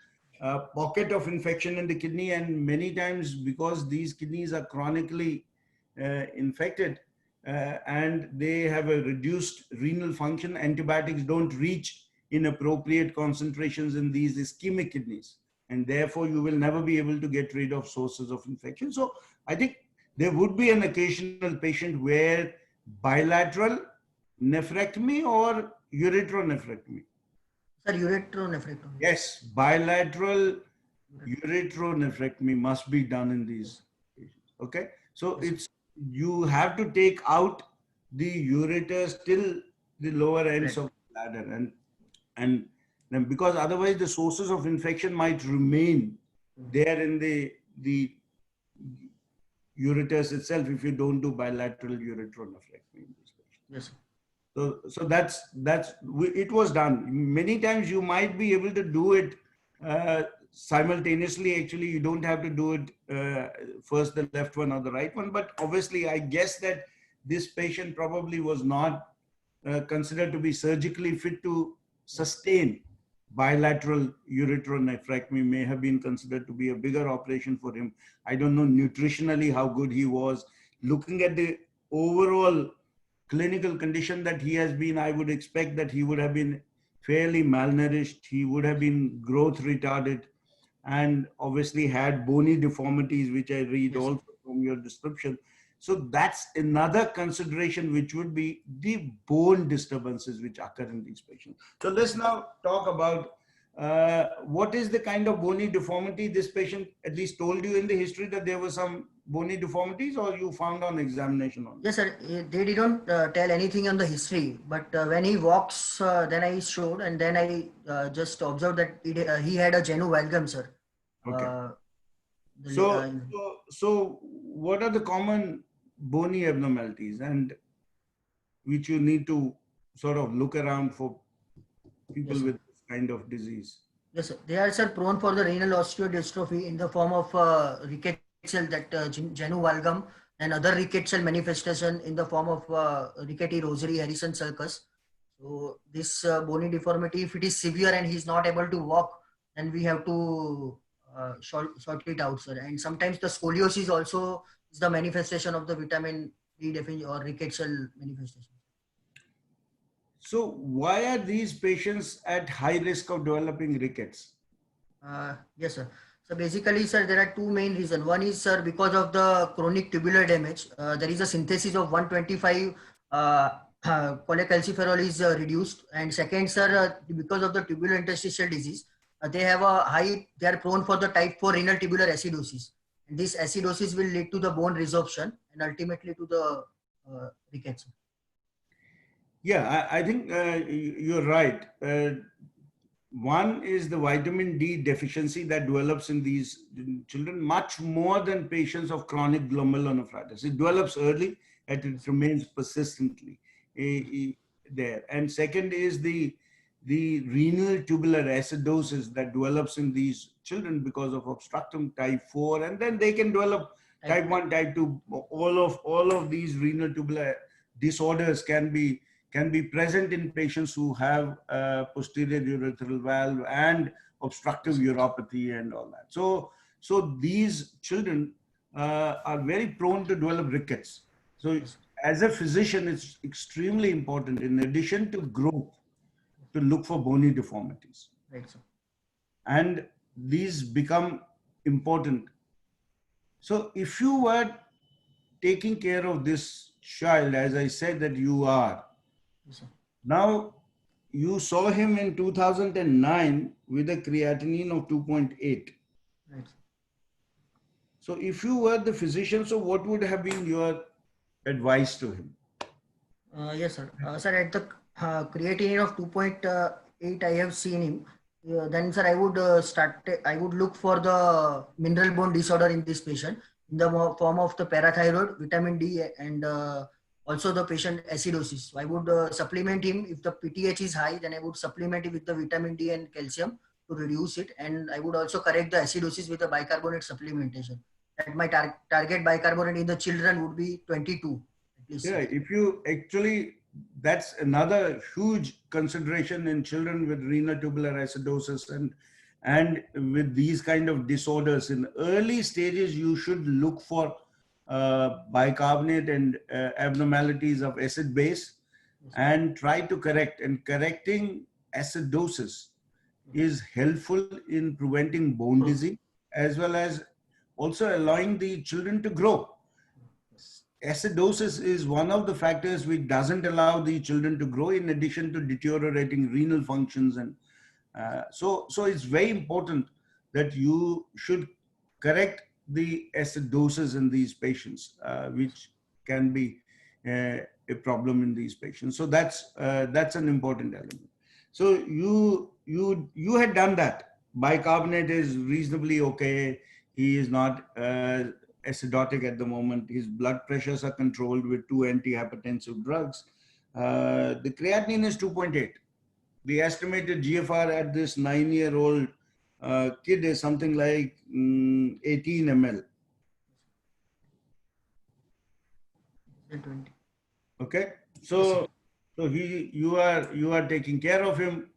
pocket of infection in the kidney. And many times, because these kidneys are chronically infected and they have a reduced renal function, antibiotics don't reach in appropriate concentrations in these ischemic kidneys, and therefore you will never be able to get rid of sources of infection. So I think there would be an occasional patient where bilateral nephrectomy or ureteronephrectomy. Sir, ureteronephrectomy. Yes, bilateral ureteronephrectomy must be done in these patients. Okay, so Yes. it's, you have to take out the ureters till the lower ends Right. of the bladder, and then, because otherwise the sources of infection might remain there in the ureters itself if you don't do bilateral ureteronephrectomy in this patient. Yes, sir. So it was done. Many times you might be able to do it simultaneously. Actually, you don't have to do it first the left one or the right one. But obviously, I guess that this patient probably was not considered to be surgically fit to sustain bilateral ureteronephrectomy. May have been considered to be a bigger operation for him. I don't know nutritionally how good he was. Looking at the overall clinical condition that he has been, I would expect that he would have been fairly malnourished. He would have been growth retarded, and obviously had bony deformities, which I read Yes. also from your description. So that's another consideration, which would be the bone disturbances which occur in these patients. So let's now talk about what is the kind of bony deformity this patient at least told you in the history, that there were some bony deformities, or you found on examination only? Yes, sir. They didn't tell anything on the history, but when he walks, then I showed, and then I just observed that he had a genu valgum, sir. Okay. The- So what are the common bony abnormalities, and which you need to sort of look around for people Yes, sir. with this kind of disease? Yes, sir. They are, sir, prone for the renal osteodystrophy in the form of rickettsial, that genu valgum, and other rickettsial manifestation in the form of rickety rosary Harrison sulcus. So this bony deformity, if it is severe and he is not able to walk, then we have to sort it out, sir. And sometimes the scoliosis also is the manifestation of the vitamin D deficiency or rickettsial manifestation. So why are these patients at high risk of developing rickets? Yes, sir. So basically, sir, there are two main reasons. One is, sir, because of the chronic tubular damage, there is a synthesis of 125 cholecalciferol is reduced. And second, sir, because of the tubular interstitial disease, they are prone for the type 4 renal tubular acidosis. And this acidosis will lead to the bone resorption and ultimately to the rickets. Yeah, I think you're right. One is the vitamin D deficiency that develops in these children much more than patients of chronic glomerulonephritis. It develops early and it remains persistently there. And second is the renal tubular acidosis that develops in these children because of obstructive type 4, and then they can develop type 1, type 2. All of these renal tubular disorders can be present in patients who have posterior urethral valve and obstructive uropathy and all that. So these children are very prone to develop rickets. So as a physician, it's extremely important, in addition to growth, to look for bony deformities. Right, sir. And these become important. So if you were taking care of this child, as I said that you are, Yes, sir. now, you saw him in 2009 with a creatinine of 2.8. Right. So if you were the physician, so what would have been your advice to him? Yes, sir. Sir, at the creatinine of 2.8, I have seen him. Then, sir, I would look for the mineral bone disorder in this patient in the form of the parathyroid, vitamin D, and also the patient acidosis. So I would supplement him. If the PTH is high, then I would supplement it with the vitamin D and calcium to reduce it. And I would also correct the acidosis with the bicarbonate supplementation. That my target bicarbonate in the children would be 22. At least. Yeah, if you actually that's another huge consideration in children with renal tubular acidosis and with these kind of disorders. In early stages, you should look for bicarbonate and abnormalities of acid base and try to correct. And correcting acidosis is helpful in preventing bone disease as well as also allowing the children to grow. Acidosis is one of the factors which doesn't allow the children to grow, in addition to deteriorating renal functions. And so it's very important that you should correct the acidosis in these patients, which can be a problem in these patients. So that's an important element. So you had done that. Bicarbonate is reasonably okay. He is not acidotic at the moment. His blood pressures are controlled with 2 antihypertensive drugs. The creatinine is 2.8. The estimated GFR at this 9-year-old kid is something like 18 ml. Okay, so you are taking care of him.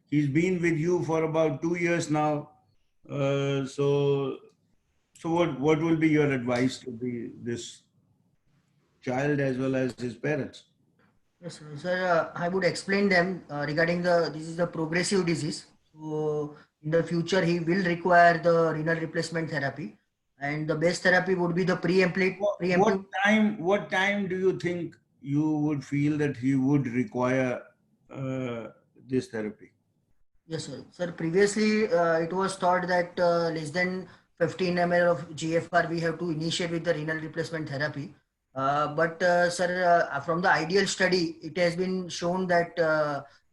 He's been with you for about 2 years now. So what will be your advice to this child as well as his parents? Yes, sir. I would explain them regarding this is the progressive disease. So in the future, he will require the renal replacement therapy, and the best therapy would be the preemptive. What time do you think you would feel that he would require this therapy? Yes, sir. Sir, previously it was thought that less than 15 ml of GFR we have to initiate with the renal replacement therapy. But sir, from the ideal study, it has been shown that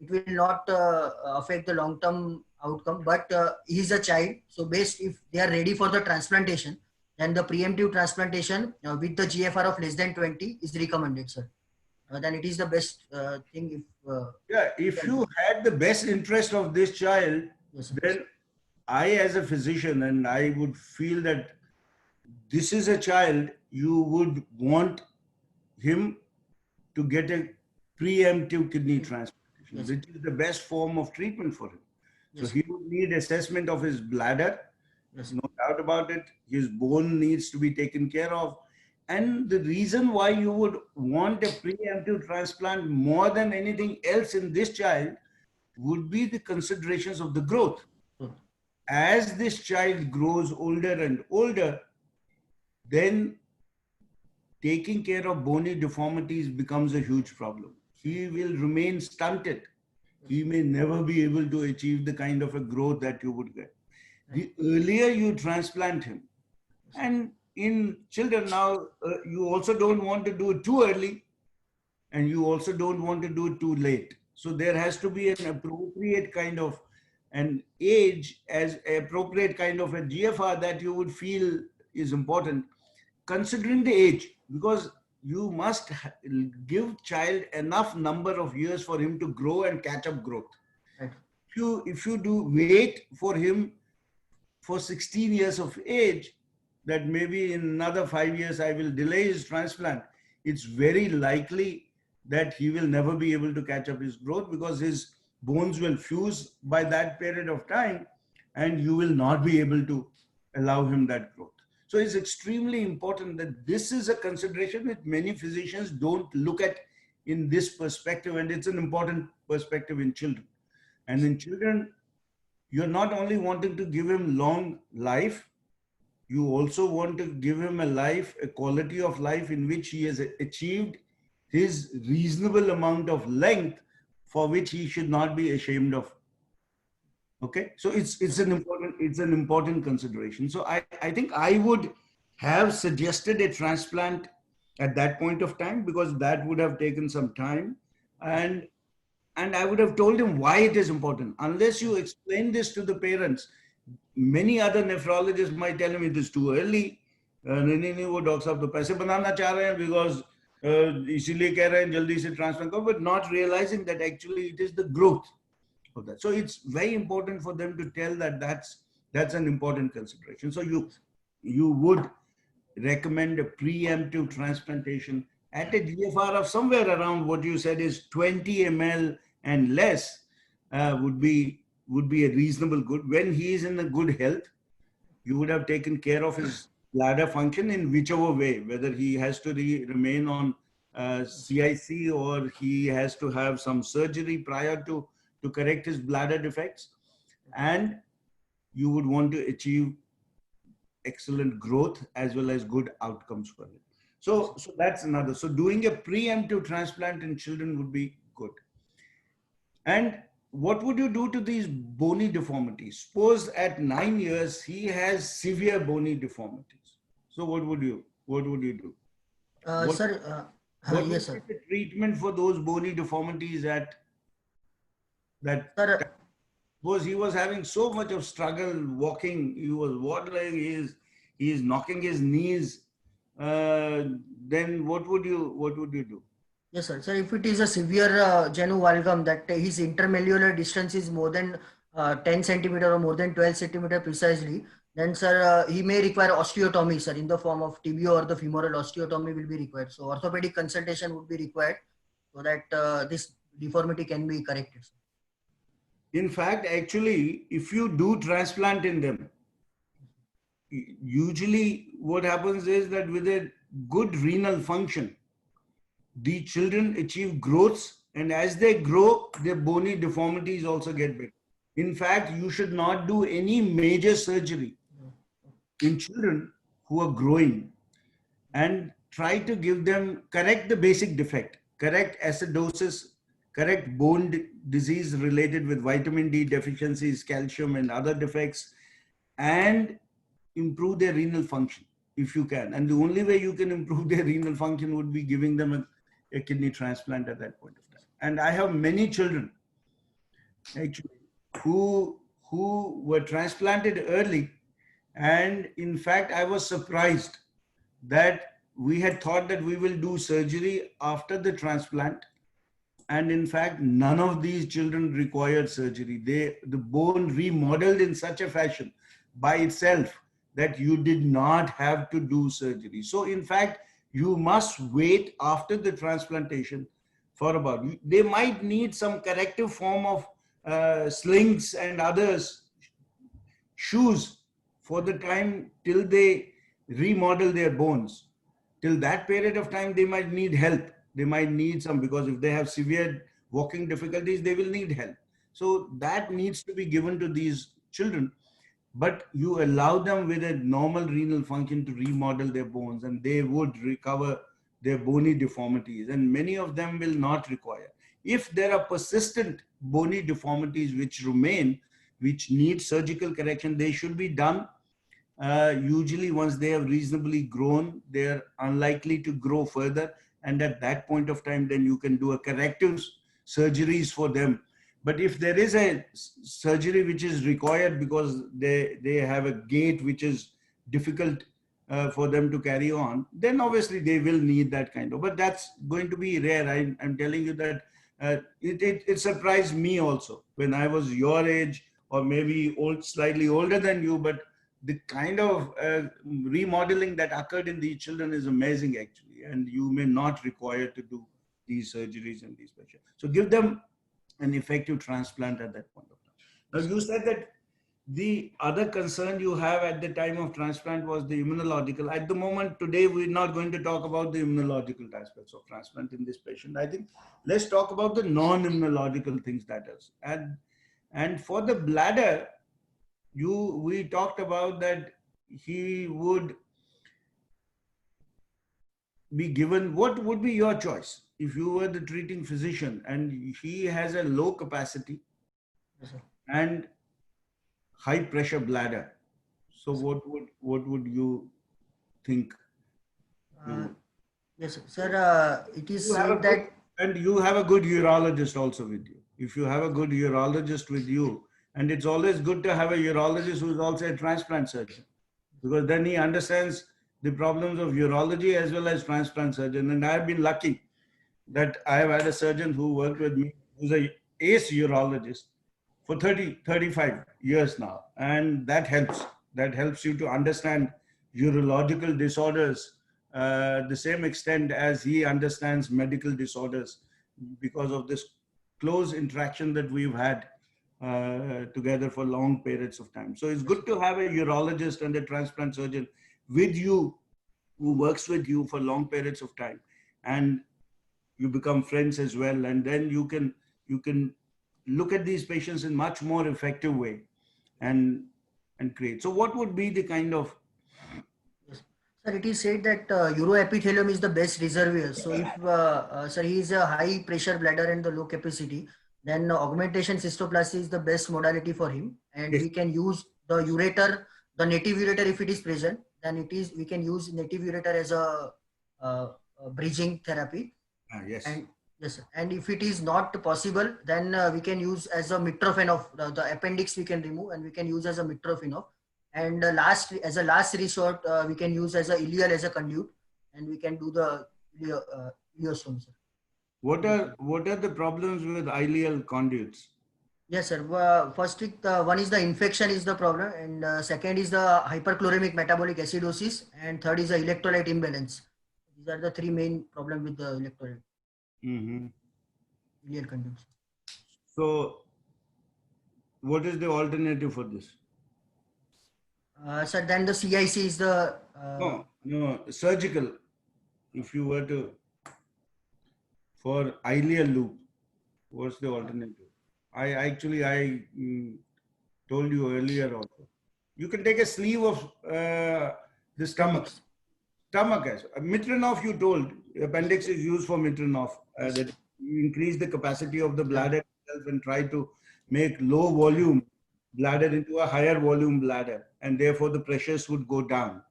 it will not affect the long-term outcome. But he is a child, so best if they are ready for the transplantation, then the preemptive transplantation with the GFR of less than 20 is recommended, sir. Then it is the best thing if you had the best interest of this child, yes, then I, as a physician, and I would feel that this is a child you would want him to get a preemptive kidney transplantation, yes, which is the best form of treatment for him. yes, So he would need assessment of his bladder. yes, No doubt about it. His bone needs to be taken care of. And the reason why you would want a preemptive transplant more than anything else in this child would be the considerations of the growth. As this child grows older and older, then taking care of bony deformities becomes a huge problem. He will remain stunted. He may never be able to achieve the kind of a growth that you would get. The earlier you transplant him, and in children now, you also don't want to do it too early, and you also don't want to do it too late. So there has to be an appropriate kind of an age, as appropriate kind of a GFR that you would feel is important, considering the age, because you must give child enough number of years for him to grow and catch up growth. right. If you do wait for him for 16 years of age, that maybe in another 5 years I will delay his transplant, it's very likely that he will never be able to catch up his growth, because his bones will fuse by that period of time and you will not be able to allow him that growth. So it's extremely important that this is a consideration that many physicians don't look at in this perspective, and it's an important perspective in children. And in children, you're not only wanting to give him long life, you also want to give him a life, a quality of life in which he has achieved his reasonable amount of length, for which he should not be ashamed of. Okay, so it's an important consideration. So I think I would have suggested a transplant at that point of time, because that would have taken some time, and I would have told him why it is important. Unless you explain this to the parents, many other nephrologists might tell him it is too early. नहीं वो doctor साहब तो पैसे बनाना चाह रहे हैं, because इसीलिए कह रहे हैं जल्दी से transplant करो, but not realizing that actually it is the growth of that. So it's very important for them to tell that that's an important consideration. So you would recommend a preemptive transplantation at a GFR of somewhere around what you said is 20 ml and less would be a reasonable good. When he is in a good health, you would have taken care of his bladder function in whichever way, whether he has to remain on CIC or he has to have some surgery prior to correct his bladder defects. And you would want to achieve excellent growth as well as good outcomes for it. So that's another. So doing a preemptive transplant in children would be good. And what would you do to these bony deformities? Suppose at 9 years he has severe bony deformities. So what would you do? Sir, What yes, would sir. be the treatment for those bony deformities at that? Sir, Suppose he was having so much of struggle walking, he was waddling, he is knocking his knees. Then what would you do? yes, sir. Sir, if it is a severe genu valgum that his intermalleolar distance is more than 10 centimeter or more than 12 centimeter precisely, then sir, he may require osteotomy, sir, in the form of tibio or the femoral osteotomy will be required. So orthopedic consultation would be required so that this deformity can be corrected, sir. In fact, actually, if you do transplant in them, usually what happens is that with a good renal function, the children achieve growths, and as they grow, their bony deformities also get better. In fact, you should not do any major surgery in children who are growing, and try to give them, correct the basic defect, correct acidosis, correct bone disease related with vitamin D deficiencies, calcium and other defects, and improve their renal function if you can. And the only way you can improve their renal function would be giving them a kidney transplant at that point of time. And I have many children actually who were transplanted early. And in fact, I was surprised that we had thought that we will do surgery after the transplant. And in fact, none of these children required surgery. The bone remodeled in such a fashion by itself that you did not have to do surgery. So in fact, you must wait after the transplantation for about, they might need some corrective form of slings and others, shoes for the time till they remodel their bones. Till that period of time, they might need help. They might need some, because if they have severe walking difficulties, they will need help. So that needs to be given to these children, but you allow them with a normal renal function to remodel their bones, and they would recover their bony deformities, and many of them will not require. If there are persistent bony deformities which remain, which need surgical correction, they should be done. Usually once they have reasonably grown, they're unlikely to grow further. And at that point of time, then you can do a corrective surgeries for them. But if there is a surgery which is required because they have a gait which is difficult for them to carry on, then obviously they will need that kind of, but that's going to be rare. I'm telling you that it surprised me also when I was your age, or maybe slightly older than you, but the kind of remodeling that occurred in these children is amazing actually, and you may not require to do these surgeries in these patients. So give them an effective transplant at that point of time. Now you said that the other concern you have at the time of transplant was the immunological. At the moment today, we're not going to talk about the immunological aspects of transplant in this patient. I think let's talk about the non-immunological things that is. And for the bladder, we talked about that he would be given, what would be your choice if you were the treating physician and he has a low capacity and high pressure bladder? So what would you think? Yes, sir. It is said that, and you have a good urologist also with you. If you have a good urologist with you, and it's always good to have a urologist who is also a transplant surgeon, because then he understands the problems of urology as well as transplant surgeon. And I've been lucky that I have had a surgeon who worked with me, who's an ace urologist for 35 years now. And that helps. That helps you to understand urological disorders the same extent as he understands medical disorders because of this close interaction that we've had together for long periods of time. So it's good to have a urologist and a transplant surgeon with you who works with you for long periods of time, and you become friends as well, and then you can look at these patients in much more effective way and create. So what would be the kind of Sir, it is said that uroepithelium is the best reservoir. So if sir, he is a high pressure bladder and the low capacity, then augmentation cystoplasty is the best modality for him, and Yes. we can use the ureter, the native ureter if it is present. Then we can use native ureter as a bridging therapy. yes. And yes, sir. And if it is not possible, then we can use as a mitrophenol. The appendix we can remove, and we can use as a mitrophenol. And as a last resort, we can use as a ileal as a conduit, and we can do the ileostome, sir. What are the problems with ileal conduits? Yes, sir. First, one is the infection is the problem, and second is the hyperchloremic metabolic acidosis, and third is the electrolyte imbalance. These are the three main problems with the electrolyte ileal conduits. So what is the alternative for this? Sir, then the CIC is the No, surgical. If you were to, for ileal loop, what's the alternative? I told you earlier also. You can take a sleeve of the stomach. Stomach as Mitrinoff, you told. Appendix is used for Mitrinoff. That you increase the capacity of the bladder itself and try to make low volume bladder into a higher volume bladder, and therefore the pressures would go down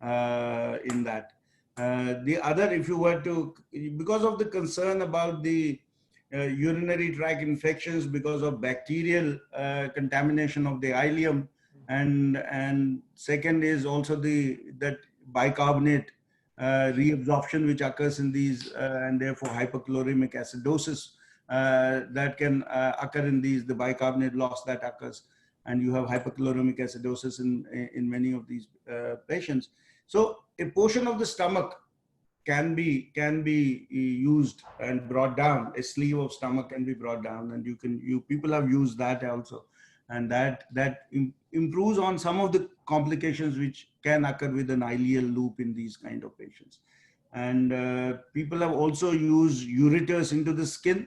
in that. The other, if you were to, because of the concern about the urinary tract infections because of bacterial contamination of the ileum, and second is also that bicarbonate reabsorption which occurs in these and therefore hyperchloremic acidosis that can occur in these, the bicarbonate loss that occurs, and you have hyperchloremic acidosis in many of these patients. So a portion of the stomach can be used and brought down. A sleeve of stomach can be brought down, and people have used that also, and that improves on some of the complications which can occur with an ileal loop in these kind of patients. And people have also used ureters into the skin,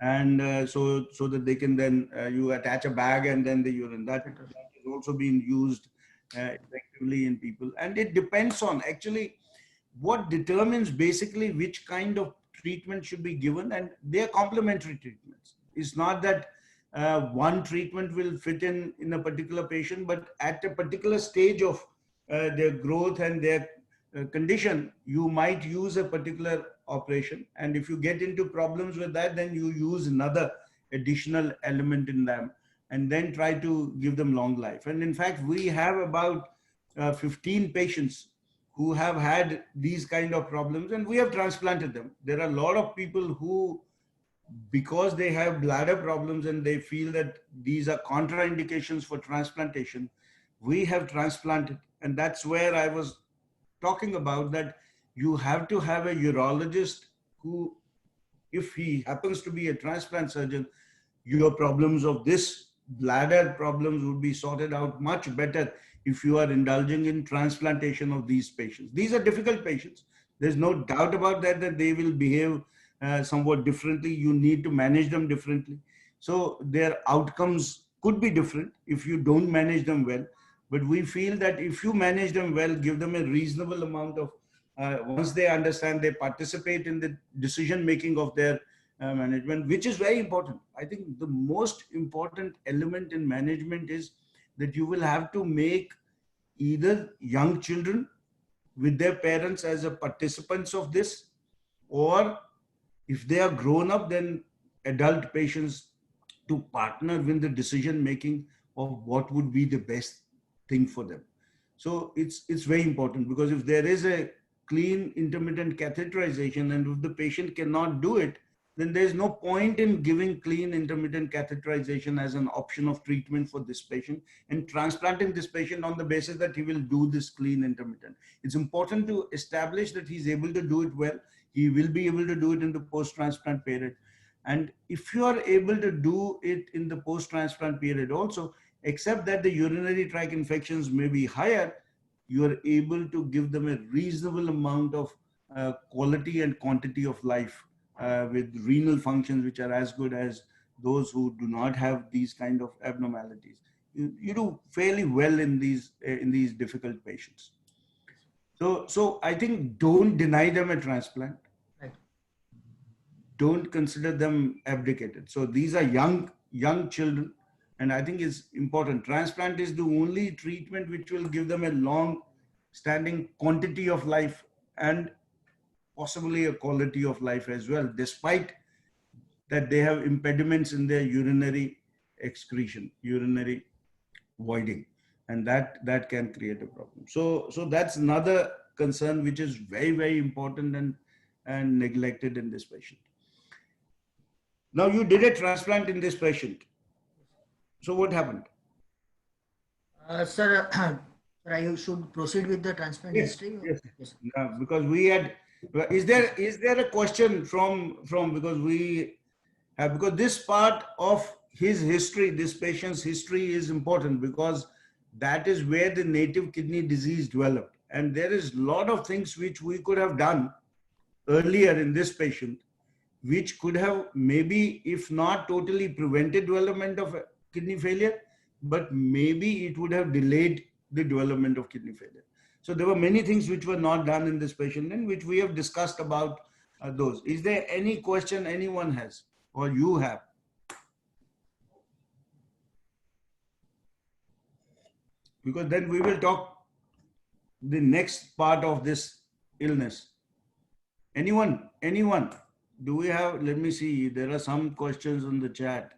and so that they can then you attach a bag and then the urine. That has also been used effectively in people, and it depends on actually what determines basically which kind of treatment should be given, and they are complementary treatments. It's not that one treatment will fit in a particular patient, but at a particular stage of their growth and their condition, you might use a particular operation, and if you get into problems with that, then you use another additional element in them and then try to give them long life. And in fact, we have about 15 patients who have had these kind of problems, and we have transplanted them. There are a lot of people who, because they have bladder problems and they feel that these are contraindications for transplantation, we have transplanted. And that's where I was talking about, that you have to have a urologist who, if he happens to be a transplant surgeon, your problems of this bladder problems would be sorted out much better if you are indulging in transplantation of these patients. These are difficult patients. There's no doubt about that they will behave somewhat differently. You need to manage them differently. So their outcomes could be different if you don't manage them well. But we feel that if you manage them well, give them a reasonable amount of, once they understand, they participate in the decision making of their management, which is very important. I think the most important element in management is that you will have to make either young children with their parents as a participants of this, or if they are grown up, then adult patients to partner with the decision making of what would be the best thing for them. So it's very important, because if there is a clean intermittent catheterization and if the patient cannot do it, then there's no point in giving clean intermittent catheterization as an option of treatment for this patient and transplanting this patient on the basis that he will do this clean intermittent. It's important to establish that he's able to do it well. He will be able to do it in the post-transplant period. And if you are able to do it in the post-transplant period also, except that the urinary tract infections may be higher, you are able to give them a reasonable amount of quality and quantity of life with renal functions which are as good as those who do not have these kind of abnormalities. You do fairly well in these difficult patients. So I think don't deny them a transplant. Right. Don't consider them abdicated. So these are young children, and I think it's important. Transplant is the only treatment which will give them a long-standing quantity of life and possibly a quality of life as well, despite that they have impediments in their urinary excretion, urinary voiding, and that can create a problem. So that's another concern which is very, very important and neglected in this patient. Now you did a transplant in this patient. So what happened? Sir, I should proceed with the transplant history. Yes. Yes. Because we had, is there a question from because we have, because this part of his history, this patient's history is important because that is where the native kidney disease developed. And there is a lot of things which we could have done earlier in this patient, which could have maybe, if not totally prevented development of kidney failure, but maybe it would have delayed the development of kidney failure. So there were many things which were not done in this patient and which we have discussed about those. Is there any question anyone has or you have? Because then we will talk the next part of this illness. Anyone? Do we have, let me see, there are some questions on the chat,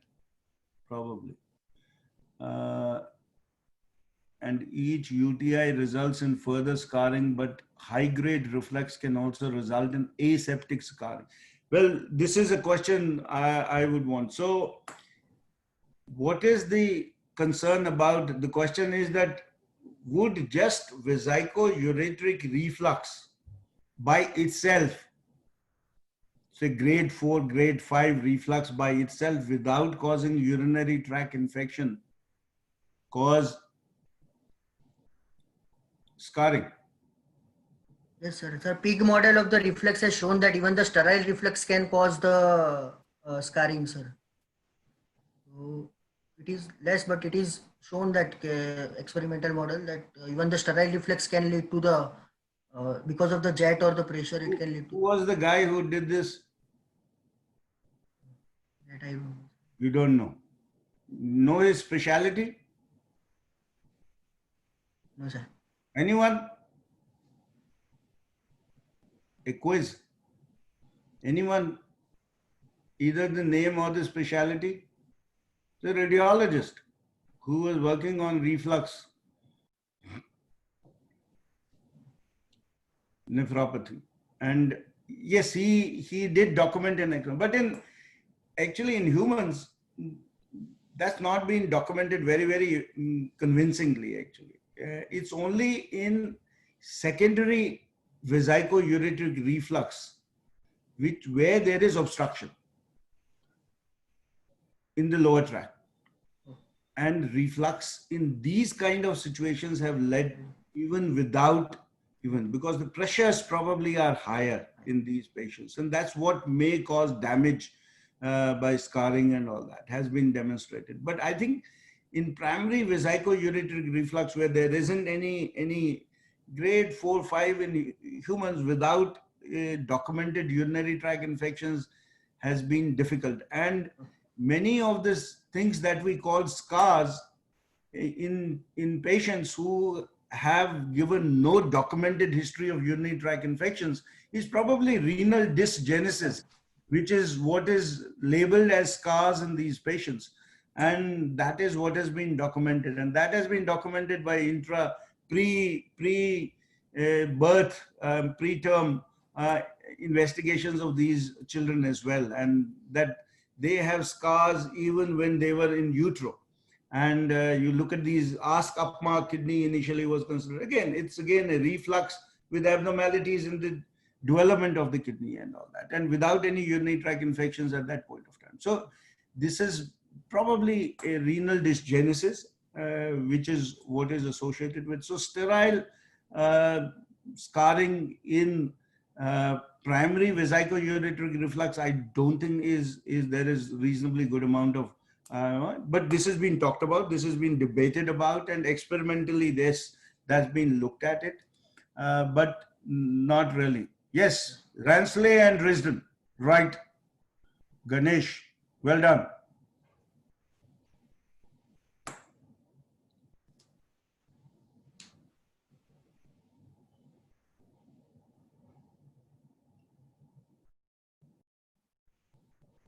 probably. And each UTI results in further scarring, but high-grade reflux can also result in aseptic scarring. Well, this is a question I would want. So what is the concern about, the question is that would just vesico-ureteric reflux by itself, say grade 4, grade 5 reflux by itself without causing urinary tract infection, cause scarring? Yes, sir. The pig model of the reflex has shown that even the sterile reflex can cause the scarring, sir. So it is less, but it is shown that experimental model that even the sterile reflex can lead to the, because of the jet or the pressure, it can lead to. Who was the guy who did this? That I don't know. You don't know. Know his specialty? No, sir. Anyone? A quiz? Anyone? Either the name or the specialty? The radiologist who was working on reflux nephropathy. And yes, he did document an exam, but actually in humans, that's not been documented very, very convincingly actually. It's only in secondary vesico-ureteric reflux, where there is obstruction in the lower tract. And reflux in these kind of situations have led because the pressures probably are higher in these patients. And that's what may cause damage by scarring and all that has been demonstrated. But I think in primary vesico-ureteric reflux, where there isn't any grade 4, 5 in humans without documented urinary tract infections, has been difficult. And many of these things that we call scars in patients who have given no documented history of urinary tract infections is probably renal dysgenesis, which is what is labeled as scars in these patients. And that is what has been documented. And that has been documented by pre-birth, preterm investigations of these children as well, and that they have scars even when they were in utero. And you look at these, ask upmark kidney initially was considered. Again, it's again a reflux with abnormalities in the development of the kidney and all that, and without any urinary tract infections at that point of time. So this is probably a renal dysgenesis, which is what is associated with. So sterile scarring in primary vesico-ureteric reflux, I don't think there is reasonably good amount of, but this has been talked about, this has been debated about, and experimentally that's been looked at it, but not really. Yes, Ransley and Risden, right. Ganesh, well done.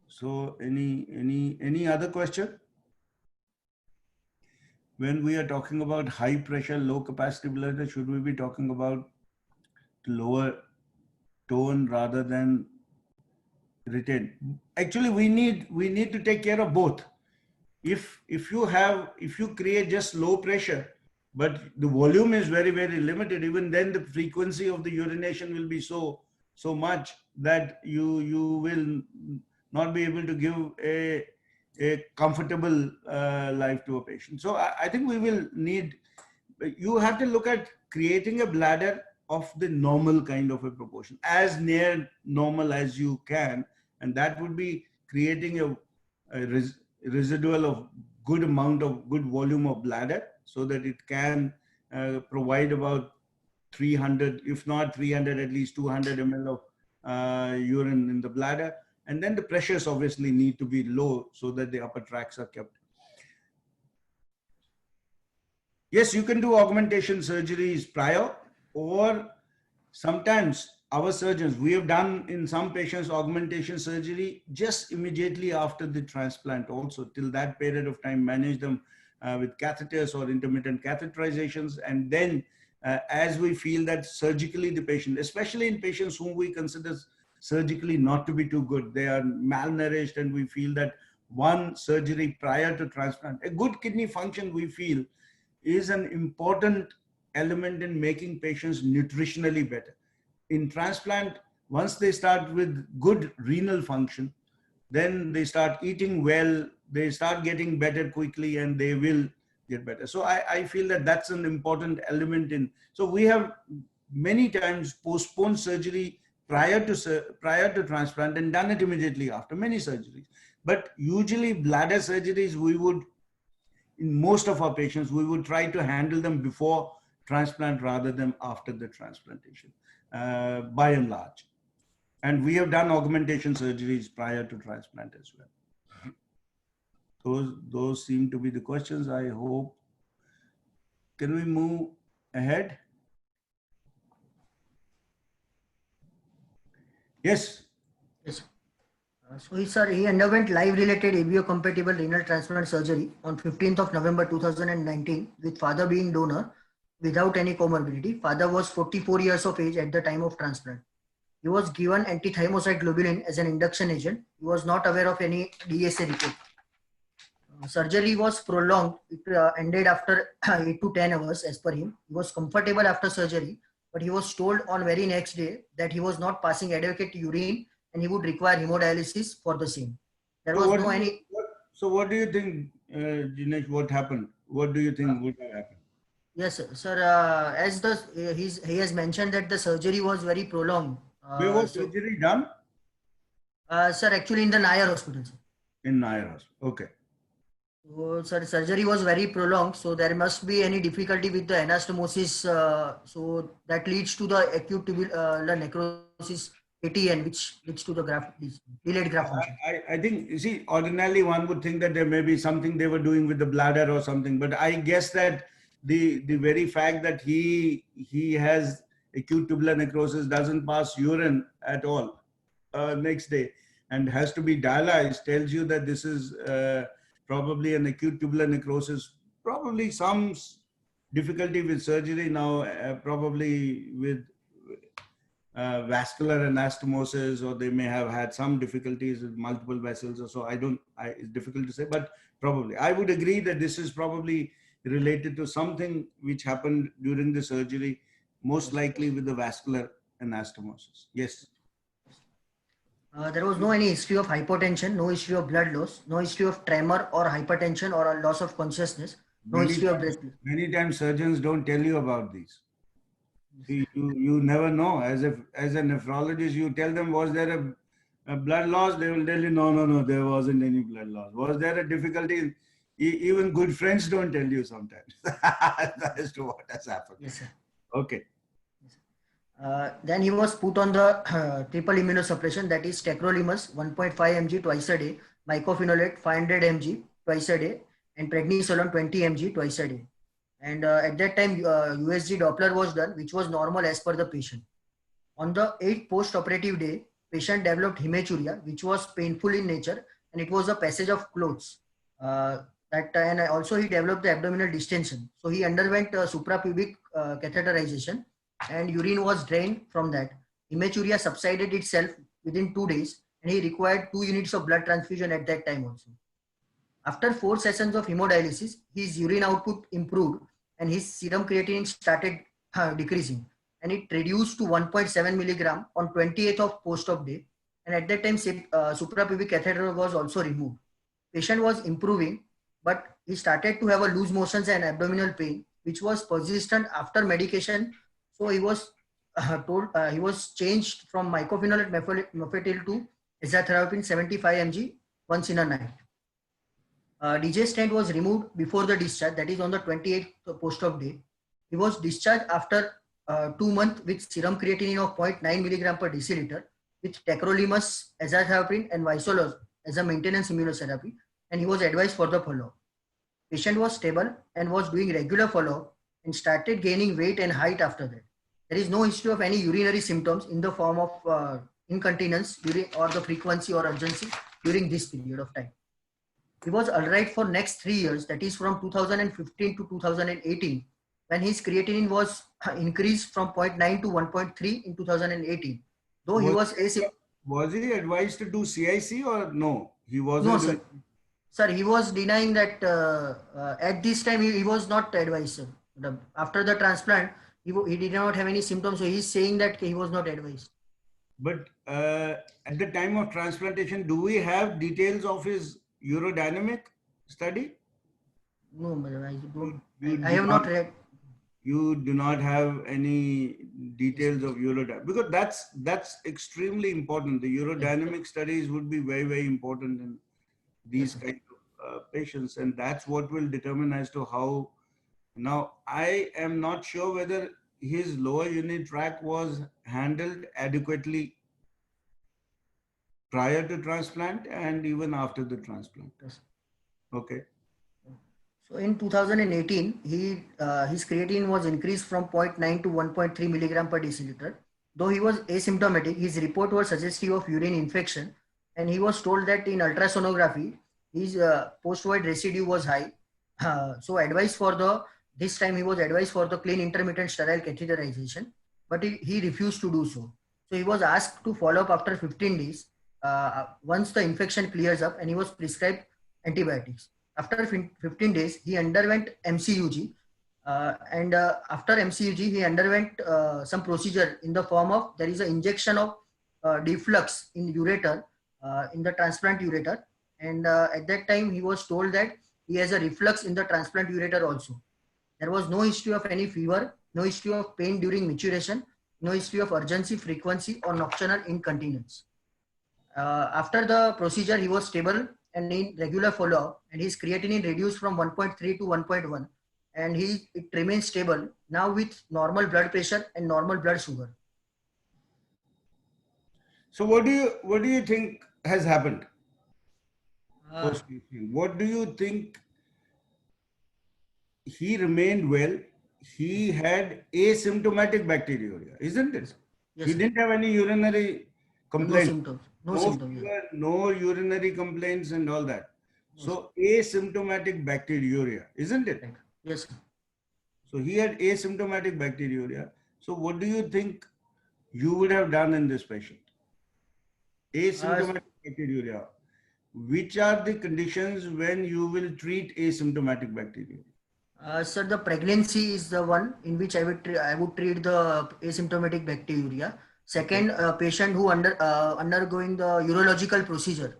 So any other question? When we are talking about high pressure, low capacity bladder, should we be talking about lower tone rather than retain? Actually, we need to take care of both. If you create just low pressure, but the volume is very, very limited, even then the frequency of the urination will be so much that you will not be able to give a comfortable life to a patient. So I think we will need, you have to look at creating a bladder of the normal kind of a proportion, as near normal as you can, and that would be creating a residual of good amount of good volume of bladder, so that it can provide about 300, if not 300, at least 200 ml of urine in the bladder. And then the pressures obviously need to be low so that the upper tracts are kept. Yes, you can do augmentation surgeries prior, or sometimes our surgeons, we have done in some patients augmentation surgery just immediately after the transplant also. Till that period of time, manage them with catheters or intermittent catheterizations. And then as we feel that surgically the patient, especially in patients whom we consider surgically not to be too good, they are malnourished, and we feel that one surgery prior to transplant, a good kidney function, we feel, is an important element in making patients nutritionally better. In transplant, once they start with good renal function, then they start eating well, they start getting better quickly, and they will get better. So I feel that that's an important element in. So we have many times postponed surgery prior to transplant and done it immediately after, many surgeries. But usually bladder surgeries, we would, in most of our patients, we would try to handle them before transplant rather than after the transplantation, by and large. And we have done augmentation surgeries prior to transplant as well. Those seem to be the questions, I hope. Can we move ahead? Yes. Yes. So he underwent live-related ABO-compatible renal transplant surgery on 15th of November 2019, with father being donor without any comorbidity. Father was 44 years of age at the time of transplant. He was given antithymocyte globulin as an induction agent. He was not aware of any DSA report. Surgery was prolonged. It ended after 8 to 10 hours as per him. He was comfortable after surgery, but he was told on very next day that he was not passing adequate urine and he would require hemodialysis for the same. There was no any. So what do you think, Dinesh, what happened? What do you think would have happened? Yes, sir. As he has mentioned that the surgery was very prolonged. Where was surgery done? Sir, actually in the Nair hospital. Sir. In Nair hospital. Okay. So, sir, surgery was very prolonged, so there must be any difficulty with the anastomosis. So that leads to the acute tubular necrosis, ATN, which leads to the delayed graft function. I think, you see, ordinarily one would think that there may be something they were doing with the bladder or something, but I guess that the very fact that he has acute tubular necrosis, doesn't pass urine at all next day, and has to be dialyzed, tells you that this is probably an acute tubular necrosis, probably some difficulty with surgery now, probably with vascular anastomosis, or they may have had some difficulties with multiple vessels or so. It's difficult to say, but probably. I would agree that this is probably related to something which happened during the surgery, most likely with the vascular anastomosis. Yes. There was no any history of hypotension, no history of blood loss, no history of tremor or hypertension or a loss of consciousness, no history of breathlessness. Many times surgeons don't tell you about these. See, you never know. As a nephrologist, you tell them, was there a blood loss? They will tell you, no, there wasn't any blood loss. Was there a difficulty? Even good friends don't tell you sometimes as to what has happened. Yes, sir. Okay. Then he was put on the triple immunosuppression, that is tacrolimus 1.5 mg twice a day, mycophenolate 500 mg twice a day, and prednisolone 20 mg twice a day. And at that time, USG Doppler was done, which was normal as per the patient. On the 8th post-operative day, patient developed hematuria, which was painful in nature, and it was a passage of clothes. And also he developed the abdominal distension. So he underwent suprapubic catheterization, and urine was drained from that. Hematuria subsided itself within 2 days, and he required 2 units of blood transfusion at that time also. After 4 sessions of hemodialysis, his urine output improved and his serum creatinine started decreasing, and it reduced to 1.7 milligram on 28th of post-op day. And at that time, suprapubic catheter was also removed. Patient was improving, but he started to have a loose motions and abdominal pain, which was persistent after medication. So he was he was changed from mycophenolate mofetil to azathioprine 75 mg once in a night. DJ stent was removed before the discharge, that is on the 28th post-op day. He was discharged after 2 months with serum creatinine of 0.9 milligram per deciliter with tacrolimus, azathioprine and visolaz as a maintenance immunotherapy, and he was advised for the follow-up. Patient was stable and was doing regular follow-up and started gaining weight and height after that. There is no history of any urinary symptoms in the form of incontinence during or the frequency or urgency during this period of time. He was alright for next 3 years, that is from 2015 to 2018, when his creatinine was increased from 0.9 to 1.3 in 2018. Though he was Was he advised to do CIC or no? He wasn't. No, sir. Sir, he was denying that at this time he was not advised, sir. After the transplant, he did not have any symptoms, so he is saying that he was not advised. But at the time of transplantation, do we have details of his urodynamic study? No, I have not read. You do not have any details of urodynamic, because that's extremely important. The urodynamic studies would be very, very important in these kind of patients, and that's what will determine as to how. Now, I am not sure whether his lower urinary tract was handled adequately prior to transplant and even after the transplant. Okay. So in 2018, his creatinine was increased from 0.9 to 1.3 milligram per deciliter. Though he was asymptomatic, his report was suggestive of urine infection, and he was told that in ultrasonography, his post-void residue was high. So advice for this time he was advised for the clean intermittent sterile catheterization, but he refused to do so. So he was asked to follow up after 15 days once the infection clears up, and he was prescribed antibiotics. After 15 days, he underwent MCUG, and after MCUG, he underwent some procedure in the form of, there is an injection of deflux in ureter, in the transplant ureter, and at that time he was told that he has a reflux in the transplant ureter also. There was no history of any fever, no history of pain during maturation, no history of urgency, frequency or nocturnal incontinence. After the procedure, he was stable and in regular follow-up, and his creatinine reduced from 1.3 to 1.1, and it remains stable now with normal blood pressure and normal blood sugar. So what do you think has happened? What do you think? He remained well. He had asymptomatic bacteriuria, isn't it? Yes, he sir. didn't have any urinary complaints. No symptoms. No symptoms. Fever, no urinary complaints and all that. So asymptomatic bacteriuria, isn't it? Yes, sir. So he had asymptomatic bacteriuria. So what do you think you would have done in this patient? Asymptomatic bacteriuria. Which are the conditions when you will treat asymptomatic bacteriuria? Sir, the pregnancy is the one in which I would treat the asymptomatic bacteriuria. Second, patient who undergoing the urological procedure.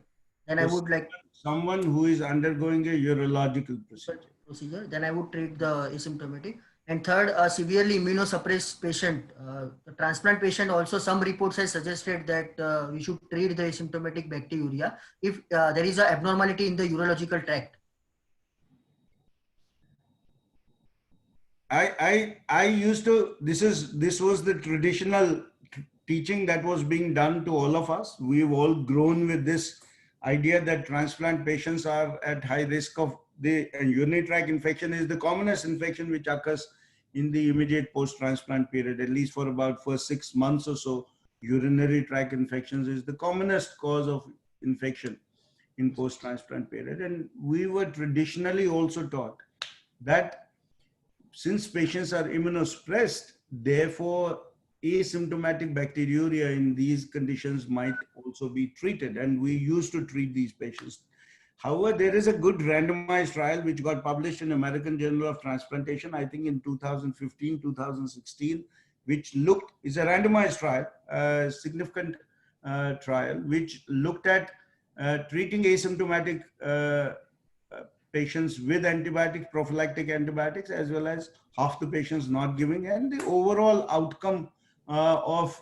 Then I So would like someone who is undergoing a urological procedure. Then I would treat the asymptomatic. And third, a severely immunosuppressed patient. The transplant patient also, some reports have suggested that we should treat the asymptomatic bacteriuria if there is a abnormality in the urological tract. I used to, this was the traditional teaching that was being done to all of us. We've all grown with this idea that transplant patients are at high risk of and urinary tract infection is the commonest infection which occurs in the immediate post-transplant period, at least for about first 6 months or so. Urinary tract infections is the commonest cause of infection in post-transplant period. And we were traditionally also taught that since patients are immunosuppressed, therefore asymptomatic bacteriuria in these conditions might also be treated, and we used to treat these patients. However, there is a good randomized trial which got published in American Journal of Transplantation, I think in 2015, 2016, which is a randomized trial, significant trial, which looked at treating asymptomatic patients with antibiotics, prophylactic antibiotics, as well as half the patients not giving, and the overall outcome of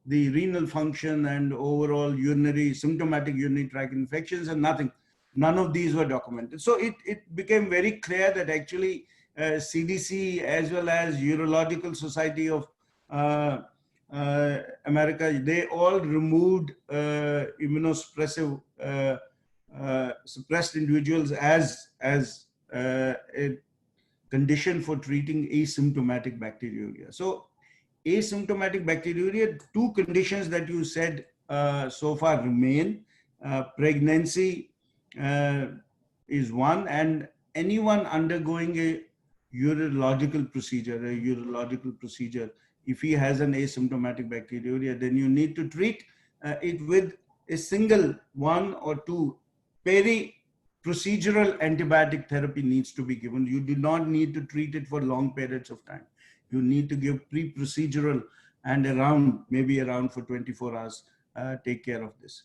the renal function and overall symptomatic urinary tract infections, and none of these were documented. So it became very clear that actually CDC as well as Urological Society of America, they all removed immunosuppressive suppressed individuals as a condition for treating asymptomatic bacteriuria. So asymptomatic bacteriuria, two conditions that you said so far remain. Pregnancy is one, and anyone undergoing a urological procedure, if he has an asymptomatic bacteriuria, then you need to treat it with a single one or two peri-procedural antibiotic therapy needs to be given. You do not need to treat it for long periods of time. You need to give pre-procedural and maybe around for 24 hours, take care of this.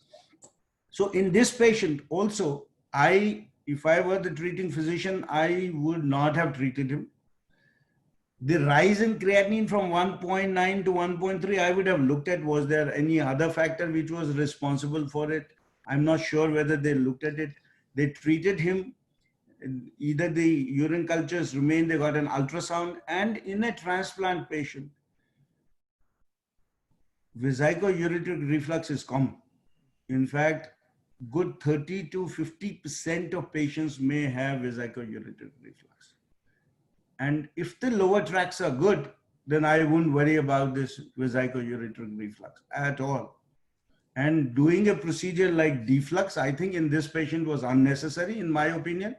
So in this patient also, if I were the treating physician, I would not have treated him. The rise in creatinine from 1.9 to 1.3, I would have looked at, was there any other factor which was responsible for it? I'm not sure whether they looked at it. They treated him. Either the urine cultures remained, they got an ultrasound, and in a transplant patient, vesico-ureteric reflux is common. In fact, good 30 to 50% of patients may have vesico-ureteric reflux. And if the lower tracts are good, then I wouldn't worry about this vesico-ureteric reflux at all. And doing a procedure like deflux, I think in this patient was unnecessary, in my opinion.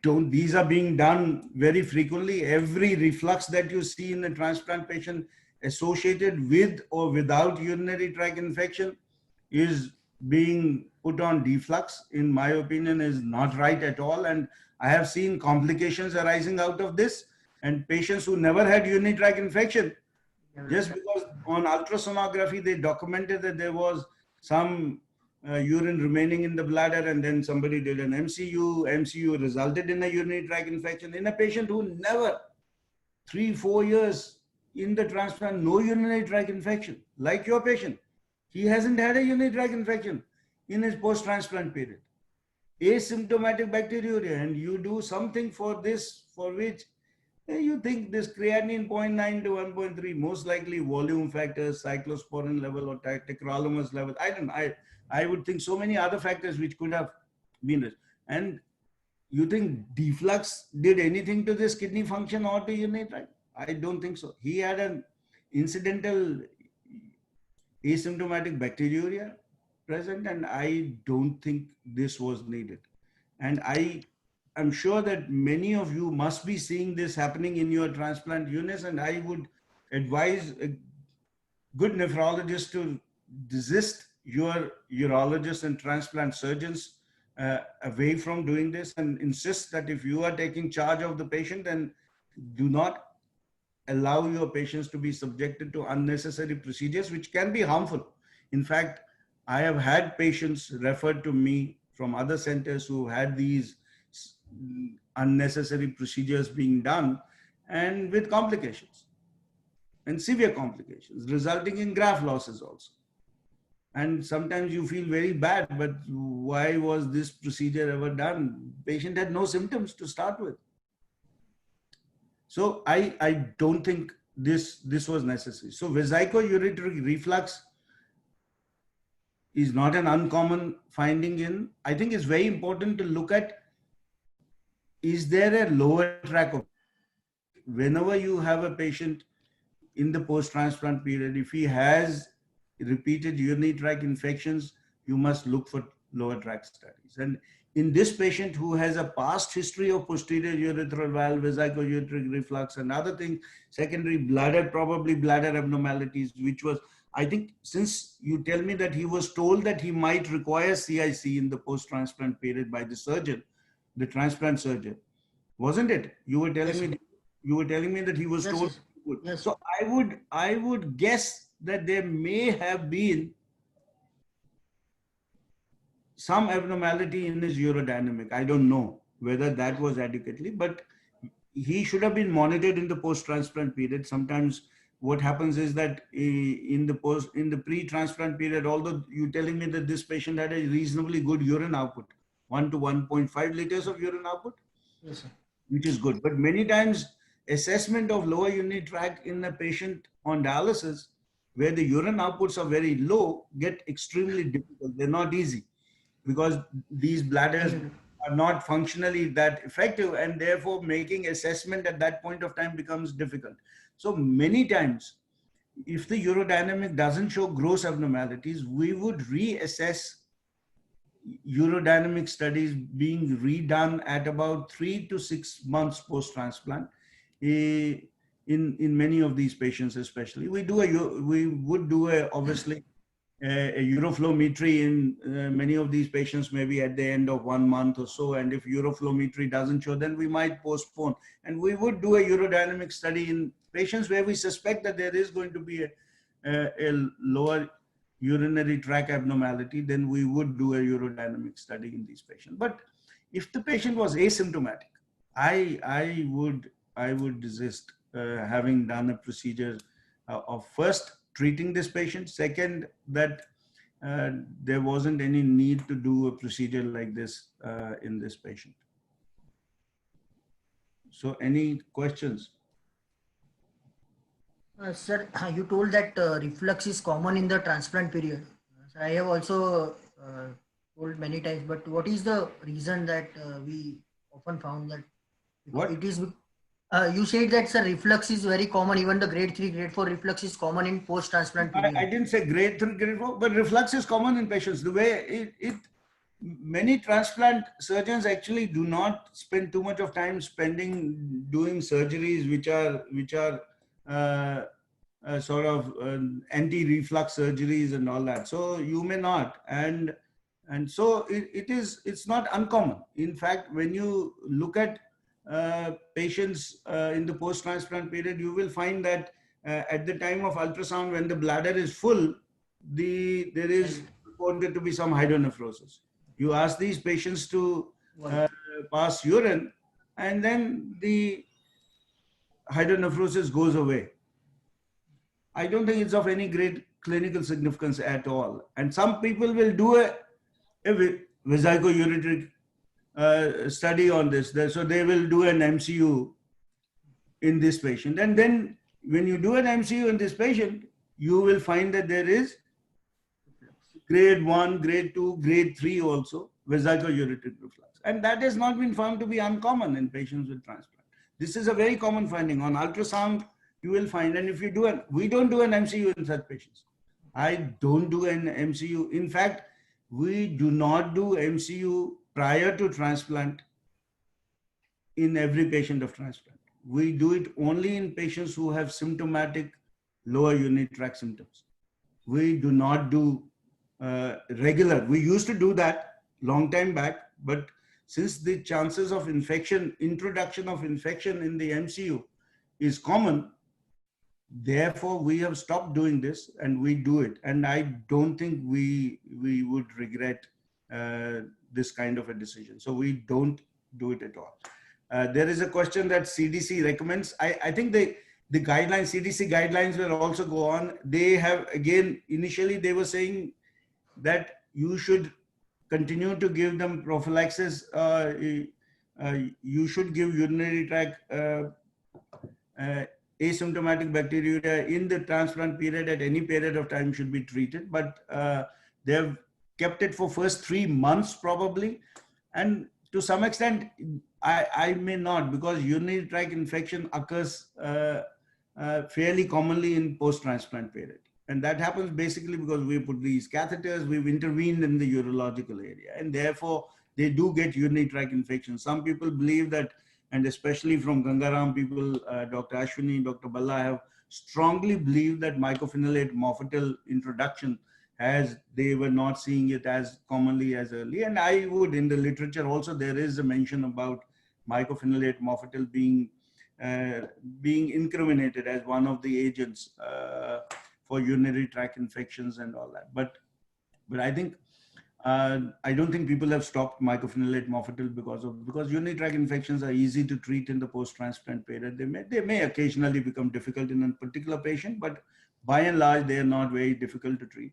These are being done very frequently. Every reflux that you see in a transplant patient associated with or without urinary tract infection is being put on deflux, in my opinion, is not right at all. And I have seen complications arising out of this, and patients who never had urinary tract infection, just because on ultrasonography they documented that there was some urine remaining in the bladder, and then somebody did an MCU resulted in a urinary tract infection in a patient who never, 3-4 years in the transplant, no urinary tract infection, like your patient. He hasn't had a urinary tract infection in his post-transplant period. Asymptomatic bacteriuria, and you do something for this, for which you think this creatinine 0.9 to 1.3, most likely volume factors, cyclosporin level or tacrolimus level. I would think so many other factors which could have been this. And you think deflux did anything to this kidney function or to urinary tract? I don't think so. He had an incidental asymptomatic bacteriuria present, and I don't think this was needed. And I'm sure that many of you must be seeing this happening in your transplant units, and I would advise a good nephrologist to desist your urologists and transplant surgeons away from doing this, and insist that if you are taking charge of the patient, then do not allow your patients to be subjected to unnecessary procedures which can be harmful. In fact, I have had patients referred to me from other centers who had these unnecessary procedures being done, and with complications and severe complications resulting in graft losses also. And sometimes you feel very bad, but why was this procedure ever done? Patient had no symptoms to start with. So I don't think this was necessary. So vesico-ureteric reflux is not an uncommon finding in. I think it's very important to look at, is there a lower tract of, whenever you have a patient in the post-transplant period, if he has repeated urinary tract infections, you must look for lower tract studies. And in this patient who has a past history of posterior urethral valve, vesico-ureteric reflux and other things, secondary bladder, probably bladder abnormalities, which was, I think, since you tell me that he was told that he might require CIC in the post-transplant period by the surgeon, the transplant surgeon, wasn't it? You were telling me that he was told. Yes. So I would guess that there may have been some abnormality in his urodynamic. I don't know whether that was adequately, but he should have been monitored in the post-transplant period. Sometimes what happens is that in the pre-transplant period, although you're telling me that this patient had a reasonably good urine output, 1 to 1.5 liters of urine output, Yes, sir. which is good. But many times assessment of lower urinary tract in a patient on dialysis, where the urine outputs are very low, get extremely difficult. They're not easy because these bladders are not functionally that effective, and therefore making assessment at that point of time becomes difficult. So many times, if the urodynamic doesn't show gross abnormalities, we would reassess urodynamic studies being redone at about 3 to 6 months post-transplant. In many of these patients, especially, we would do obviously a uroflowmetry in many of these patients, maybe at the end of 1 month or so. And if uroflowmetry doesn't show, then we might postpone. And we would do a urodynamic study in patients where we suspect that there is going to be a lower urinary tract abnormality. Then we would do a urodynamic study in these patients. But if the patient was asymptomatic, I would desist having done a procedure of first treating this patient. Second, that there wasn't any need to do a procedure like this in this patient. So any questions? Sir, you told that reflux is common in the transplant period. I have also told many times, but what is the reason that we often found that What? it is? You said that sir, reflux is very common. Even the grade 3, grade 4 reflux is common in post-transplant period. I didn't say grade 3, grade 4, but reflux is common in patients. The way many transplant surgeons actually do not spend too much of time doing surgeries which are sort of anti-reflux surgeries and all that. So you may not, and so it's not uncommon. In fact, when you look at patients in the post-transplant period, you will find that at the time of ultrasound, when the bladder is full, there is reported to be some hydronephrosis. You ask these patients to pass urine, and then the hydronephrosis goes away. I don't think it's of any great clinical significance at all. And some people will do a vesico-ureteric study on this. So they will do an MCU in this patient. And then when you do an MCU in this patient, you will find that there is grade 1, grade 2, grade 3 also, vesico-ureteric reflux. And that has not been found to be uncommon in patients with transplant. This is a very common finding. On ultrasound, you will find, and if you do we don't do an MCU in such patients. I don't do an MCU. In fact, we do not do MCU prior to transplant in every patient of transplant. we do it only in patients who have symptomatic lower urinary tract symptoms. We do not do regular. We used to do that long time back, but since the chances of infection, introduction of infection in the MCU is common, therefore we have stopped doing this and we do it. And I don't think we would regret this kind of a decision. So we don't do it at all. There is a question that CDC recommends. I think the guidelines, CDC guidelines will also go on. They have, again, initially they were saying that you should continue to give them prophylaxis. You should give urinary tract asymptomatic bacteriuria in the transplant period. At any period of time should be treated, but they've kept it for first 3 months probably. And to some extent, I may not, because urinary tract infection occurs fairly commonly in post-transplant period. And that happens basically because we put these catheters, we've intervened in the urological area, and therefore they do get urinary tract infections. Some people believe that, and especially from Gangaram people, Dr. Ashwini, Dr. Balla have strongly believed that mycophenolate mofetil introduction, as they were not seeing it as commonly as early. And I would, in the literature also, there is a mention about mycophenolate mofetil being incriminated as one of the agents for urinary tract infections and all that. But I think I don't think people have stopped mycophenolate mofetil because urinary tract infections are easy to treat in the post-transplant period. They may occasionally become difficult in a particular patient, but by and large they are not very difficult to treat.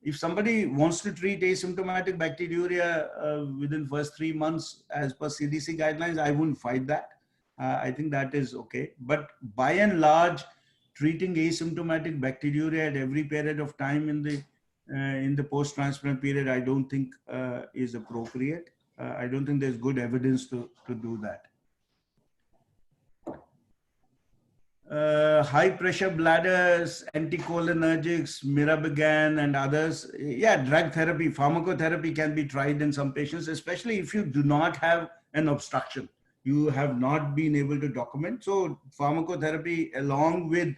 If somebody wants to treat asymptomatic bacteriuria within first 3 months as per CDC guidelines, I wouldn't fight that. I think that is okay. But by and large, treating asymptomatic bacteriuria at every period of time in the post-transplant period, I don't think is appropriate. I don't think there's good evidence to do that. High pressure bladders, anticholinergics, mirabigan and others. Yeah, drug therapy, pharmacotherapy can be tried in some patients, especially if you do not have an obstruction. You have not been able to document. So pharmacotherapy, along with,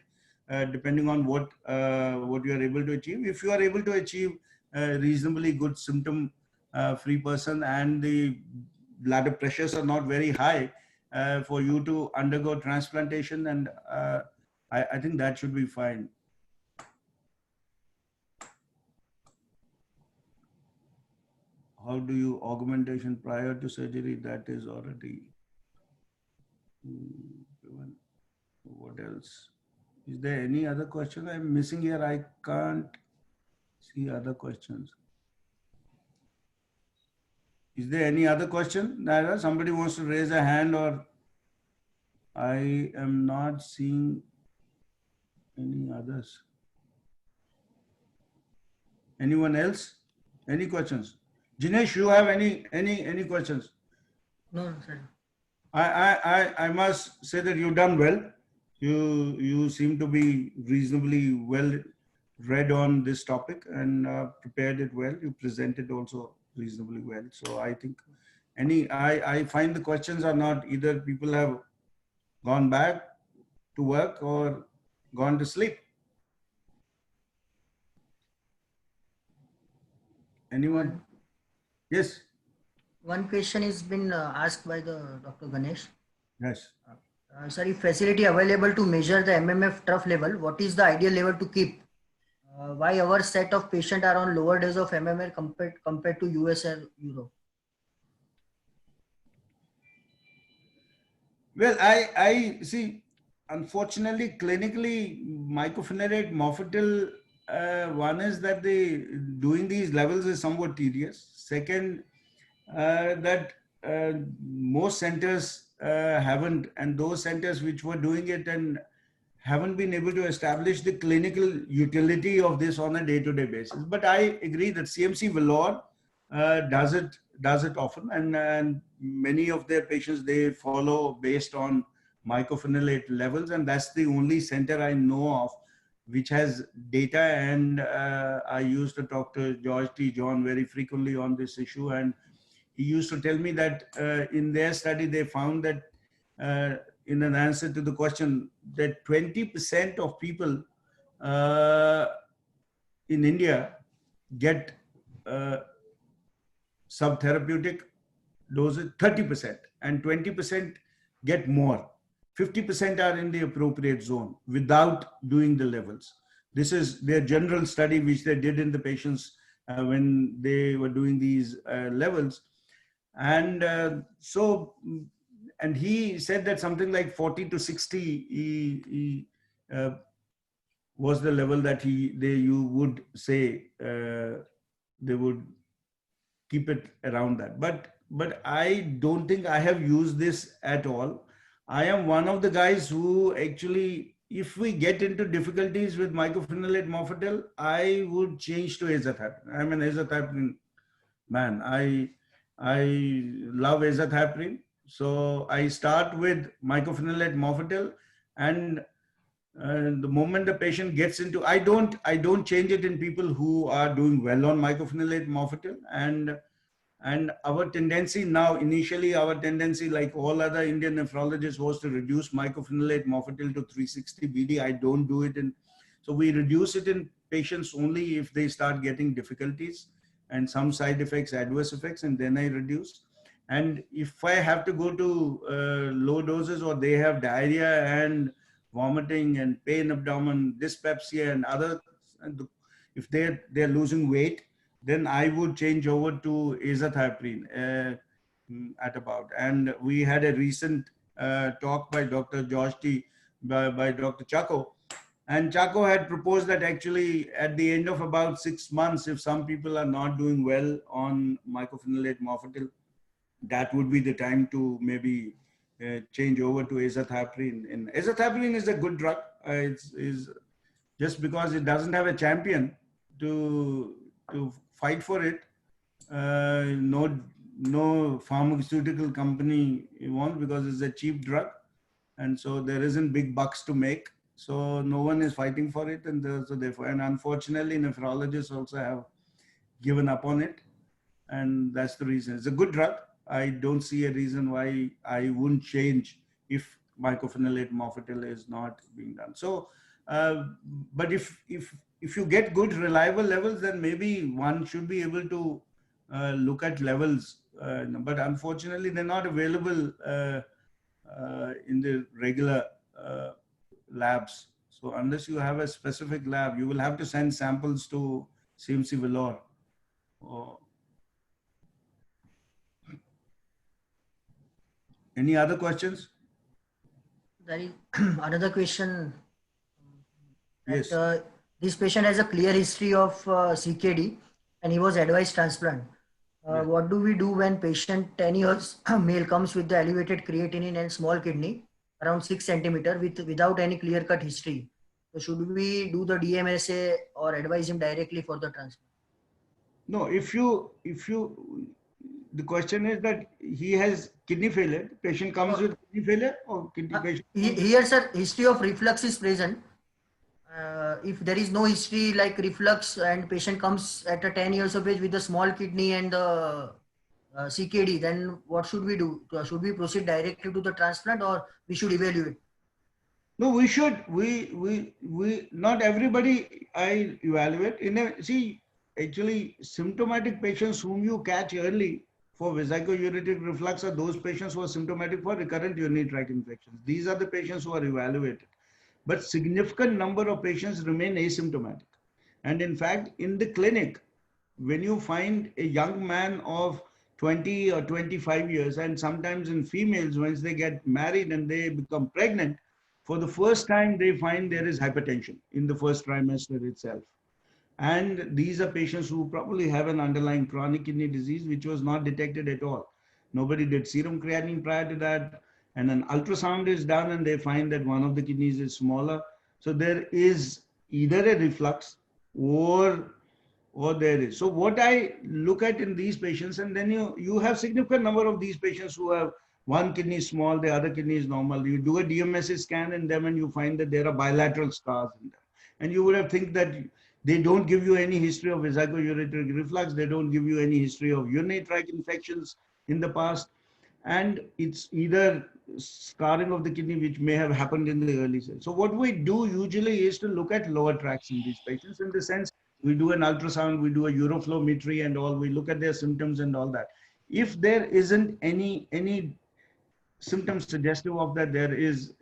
depending on what you are able to achieve. If you are able to achieve a reasonably good symptom free person and the bladder pressures are not very high, for you to undergo transplantation, and I think that should be fine. How do you augmentation prior to surgery? That is already given. What else? Is there any other question I'm missing here? I can't see other questions. Is there any other question, Naira? Somebody wants to raise a hand, or I am not seeing any others. Anyone else? Any questions? Jinesh, you have any questions? No, sir. I must say that you've done well. You seem to be reasonably well read on this topic and prepared it well. You presented also reasonably well. So I think I find the questions are not either people have gone back to work or gone to sleep. Anyone? Yes. One question has been asked by the Dr. Ganesh. Yes. Sir, if facility available to measure the MMF trough level, what is the ideal level to keep? Why our set of patients are on lower dose of MMR compared to US and Europe? Well, I see, unfortunately, clinically, mycophenolate mofetil, one is that doing these levels is somewhat tedious. Second, that most centers haven't, and those centers which were doing it and haven't been able to establish the clinical utility of this on a day-to-day basis. But I agree that CMC Vellore does it often, and many of their patients, they follow based on mycophenolate levels, and that's the only center I know of which has data. And I used to talk to George T. John very frequently on this issue, and he used to tell me that in their study they found that in an answer to the question that 20% of people in India get subtherapeutic doses, 30%, and 20% get more. 50% are in the appropriate zone without doing the levels. This is their general study which they did in the patients when they were doing these levels. And and he said that something like 40 to 60 was the level that you would say they would keep it around that. But I don't think I have used this at all. I am one of the guys who actually, if we get into difficulties with mycophenolate mofetil, I would change to azathioprine. I'm an azathioprine man. I love azathioprine. So I start with mycophenolate mofetil, and the moment the patient gets into, I don't change it in people who are doing well on mycophenolate mofetil. And our tendency now, initially our tendency, like all other Indian nephrologists, was to reduce mycophenolate mofetil to 360 BD. I don't do it so we reduce it in patients only if they start getting difficulties and some side effects, adverse effects, and then I reduce. And if I have to go to low doses, or they have diarrhea and vomiting and pain abdomen, dyspepsia and other, if they're losing weight, then I would change over to azathioprine at about. And we had a recent talk by Dr. Josh T, by Dr. Chaco. And Chaco had proposed that actually at the end of about 6 months, if some people are not doing well on mycophenolate mofetil, that would be the time to maybe change over to azathioprine. And azathioprine is a good drug. It's just because it doesn't have a champion to fight for it. No pharmaceutical company wants, because it's a cheap drug, and so there isn't big bucks to make. So no one is fighting for it, and so therefore, and unfortunately, nephrologists also have given up on it, and that's the reason. It's a good drug. I don't see a reason why I wouldn't change if mycophenolate mofetil is not being done. So, but if you get good reliable levels, then maybe one should be able to look at levels. But unfortunately, they're not available in the regular labs. So unless you have a specific lab, you will have to send samples to CMC Vellore. Any other questions? There is another question. Yes. This patient has a clear history of CKD, and he was advised transplant. Yes. What do we do when patient 10 years male comes with the elevated creatinine and small kidney around 6 centimeter without any clear-cut history? So should we do the DMSA or advise him directly for the transplant? No, the question is that he has kidney failure. Patient comes with kidney failure, or kidney patient? Here, sir, history of reflux is present. If there is no history like reflux, and patient comes at a 10 years of age with a small kidney and CKD, then what should we do? Should we proceed directly to the transplant, or we should evaluate? No, we should. We not everybody I evaluate. See, actually, symptomatic patients whom you catch early for vesico-ureteric reflux are those patients who are symptomatic for recurrent urinary tract infections. These are the patients who are evaluated. But significant number of patients remain asymptomatic. And in fact, in the clinic, when you find a young man of 20 or 25 years, and sometimes in females, once they get married and they become pregnant, for the first time, they find there is hypertension in the first trimester itself. And these are patients who probably have an underlying chronic kidney disease, which was not detected at all. Nobody did serum creatinine prior to that. And an ultrasound is done, and they find that one of the kidneys is smaller. So there is either a reflux or there is. So what I look at in these patients, and then you have significant number of these patients who have one kidney small, the other kidney is normal. You do a DMSA scan in them, and you find that there are bilateral scars in them. And you would have think that they don't give you any history of vesico-ureteric reflux. They don't give you any history of urinary tract infections in the past. and it's either scarring of the kidney which may have happened in the early stage. So what we do usually is to look at lower tracts in these patients, in the sense we do an ultrasound, we do a uroflowmetry and all, we look at their symptoms and all that. If there isn't any symptoms suggestive of that there is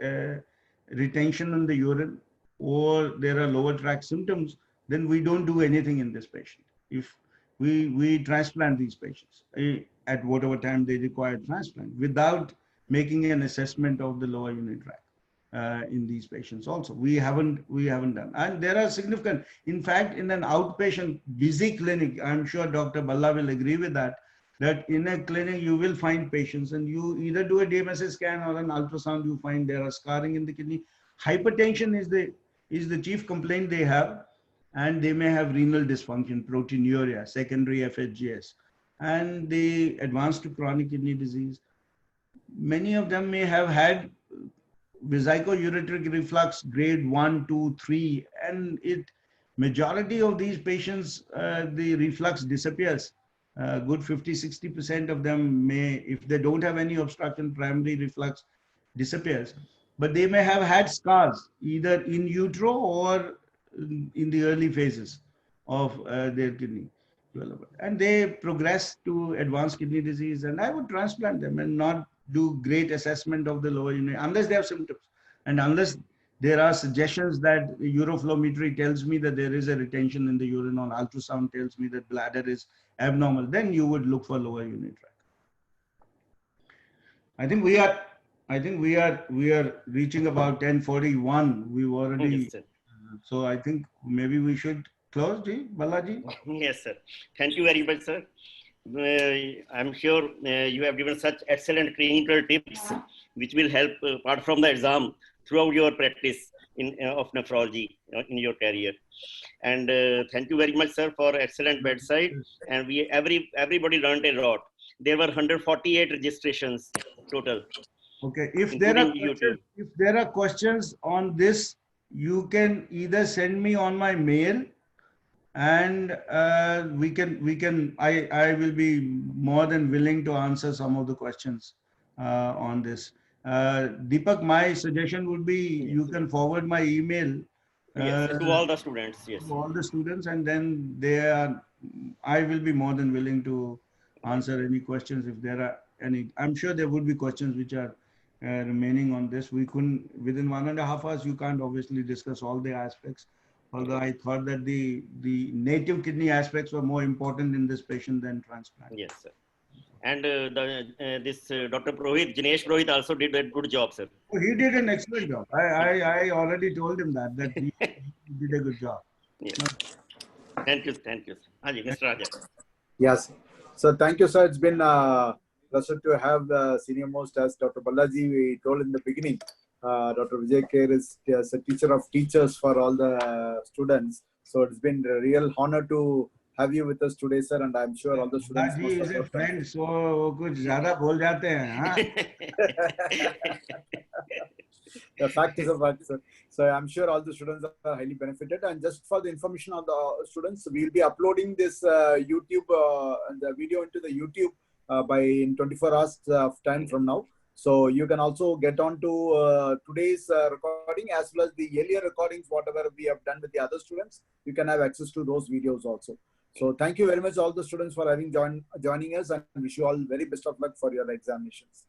retention in the urine or there are lower tract symptoms, then we don't do anything in this patient. If we transplant these patients at whatever time they require transplant without making an assessment of the lower urinary tract in these patients also. We haven't done. And there are significant, in fact, in an outpatient busy clinic, I'm sure Dr. Balla will agree with that, that in a clinic you will find patients and you either do a DMSA scan or an ultrasound, you find there are scarring in the kidney. Hypertension is the chief complaint they have, and they may have renal dysfunction, proteinuria, secondary FSGS, and the advanced to chronic kidney disease. Many of them may have had vesico-ureteric reflux grade 1, 2, 3, and majority of these patients, the reflux disappears. Good 50-60% of them may, if they don't have any obstruction, primary reflux disappears. But they may have had scars either in utero or in the early phases of their kidney development, and they progress to advanced kidney disease, and I would transplant them and not do great assessment of the lower urinary unless they have symptoms, and unless there are suggestions that uroflowmetry tells me that there is a retention in the urine, or ultrasound tells me that bladder is abnormal, then you would look for lower urinary tract. I think we are reaching about 10:41. We've already, Yes, so I think maybe we should close, Balaji. yes, sir. Thank you very much, sir. I'm sure you have given such excellent clinical tips which will help, apart from the exam, throughout your practice of nephrology in your career. And thank you very much, sir, for excellent bedside. And everybody learned a lot. There were 148 registrations total. Okay, if there are questions on this, you can either send me on my mail, and I will be more than willing to answer some of the questions on this. Deepak, my suggestion would be you can forward my email to all the students. Yes, to all the students, and then I will be more than willing to answer any questions if there are any. I'm sure there would be questions which are remaining on this. We couldn't, within 1.5 hours, you can't obviously discuss all the aspects. Although I thought that the native kidney aspects were more important in this patient than transplant. Yes, sir. And Dr. Purohit, Jinesh Purohit also did a good job, sir. Oh, he did an excellent job. I already told him that he did a good job. Yes. Thank you, Haji, Mr. Raja. Yes. So thank you, sir. It's been a pleasure to have the senior most, as Dr. Balaji we told in the beginning. Dr. Vijay Kher is a teacher of teachers for all the students. So it's been a real honor to have you with us today, sir. And I'm sure all the students. He is a friend, so कुछ ज़्यादा बोल जाते हैं, हाँ? The fact is a fact, sir. So I'm sure all the students are highly benefited. And just for the information of the students, we'll be uploading this YouTube the video into the YouTube by in 24 hours of time from now. So you can also get on to today's recording as well as the earlier recordings, whatever we have done with the other students. You can have access to those videos also. So thank you very much all the students for having joining us, and wish you all very best of luck for your examinations.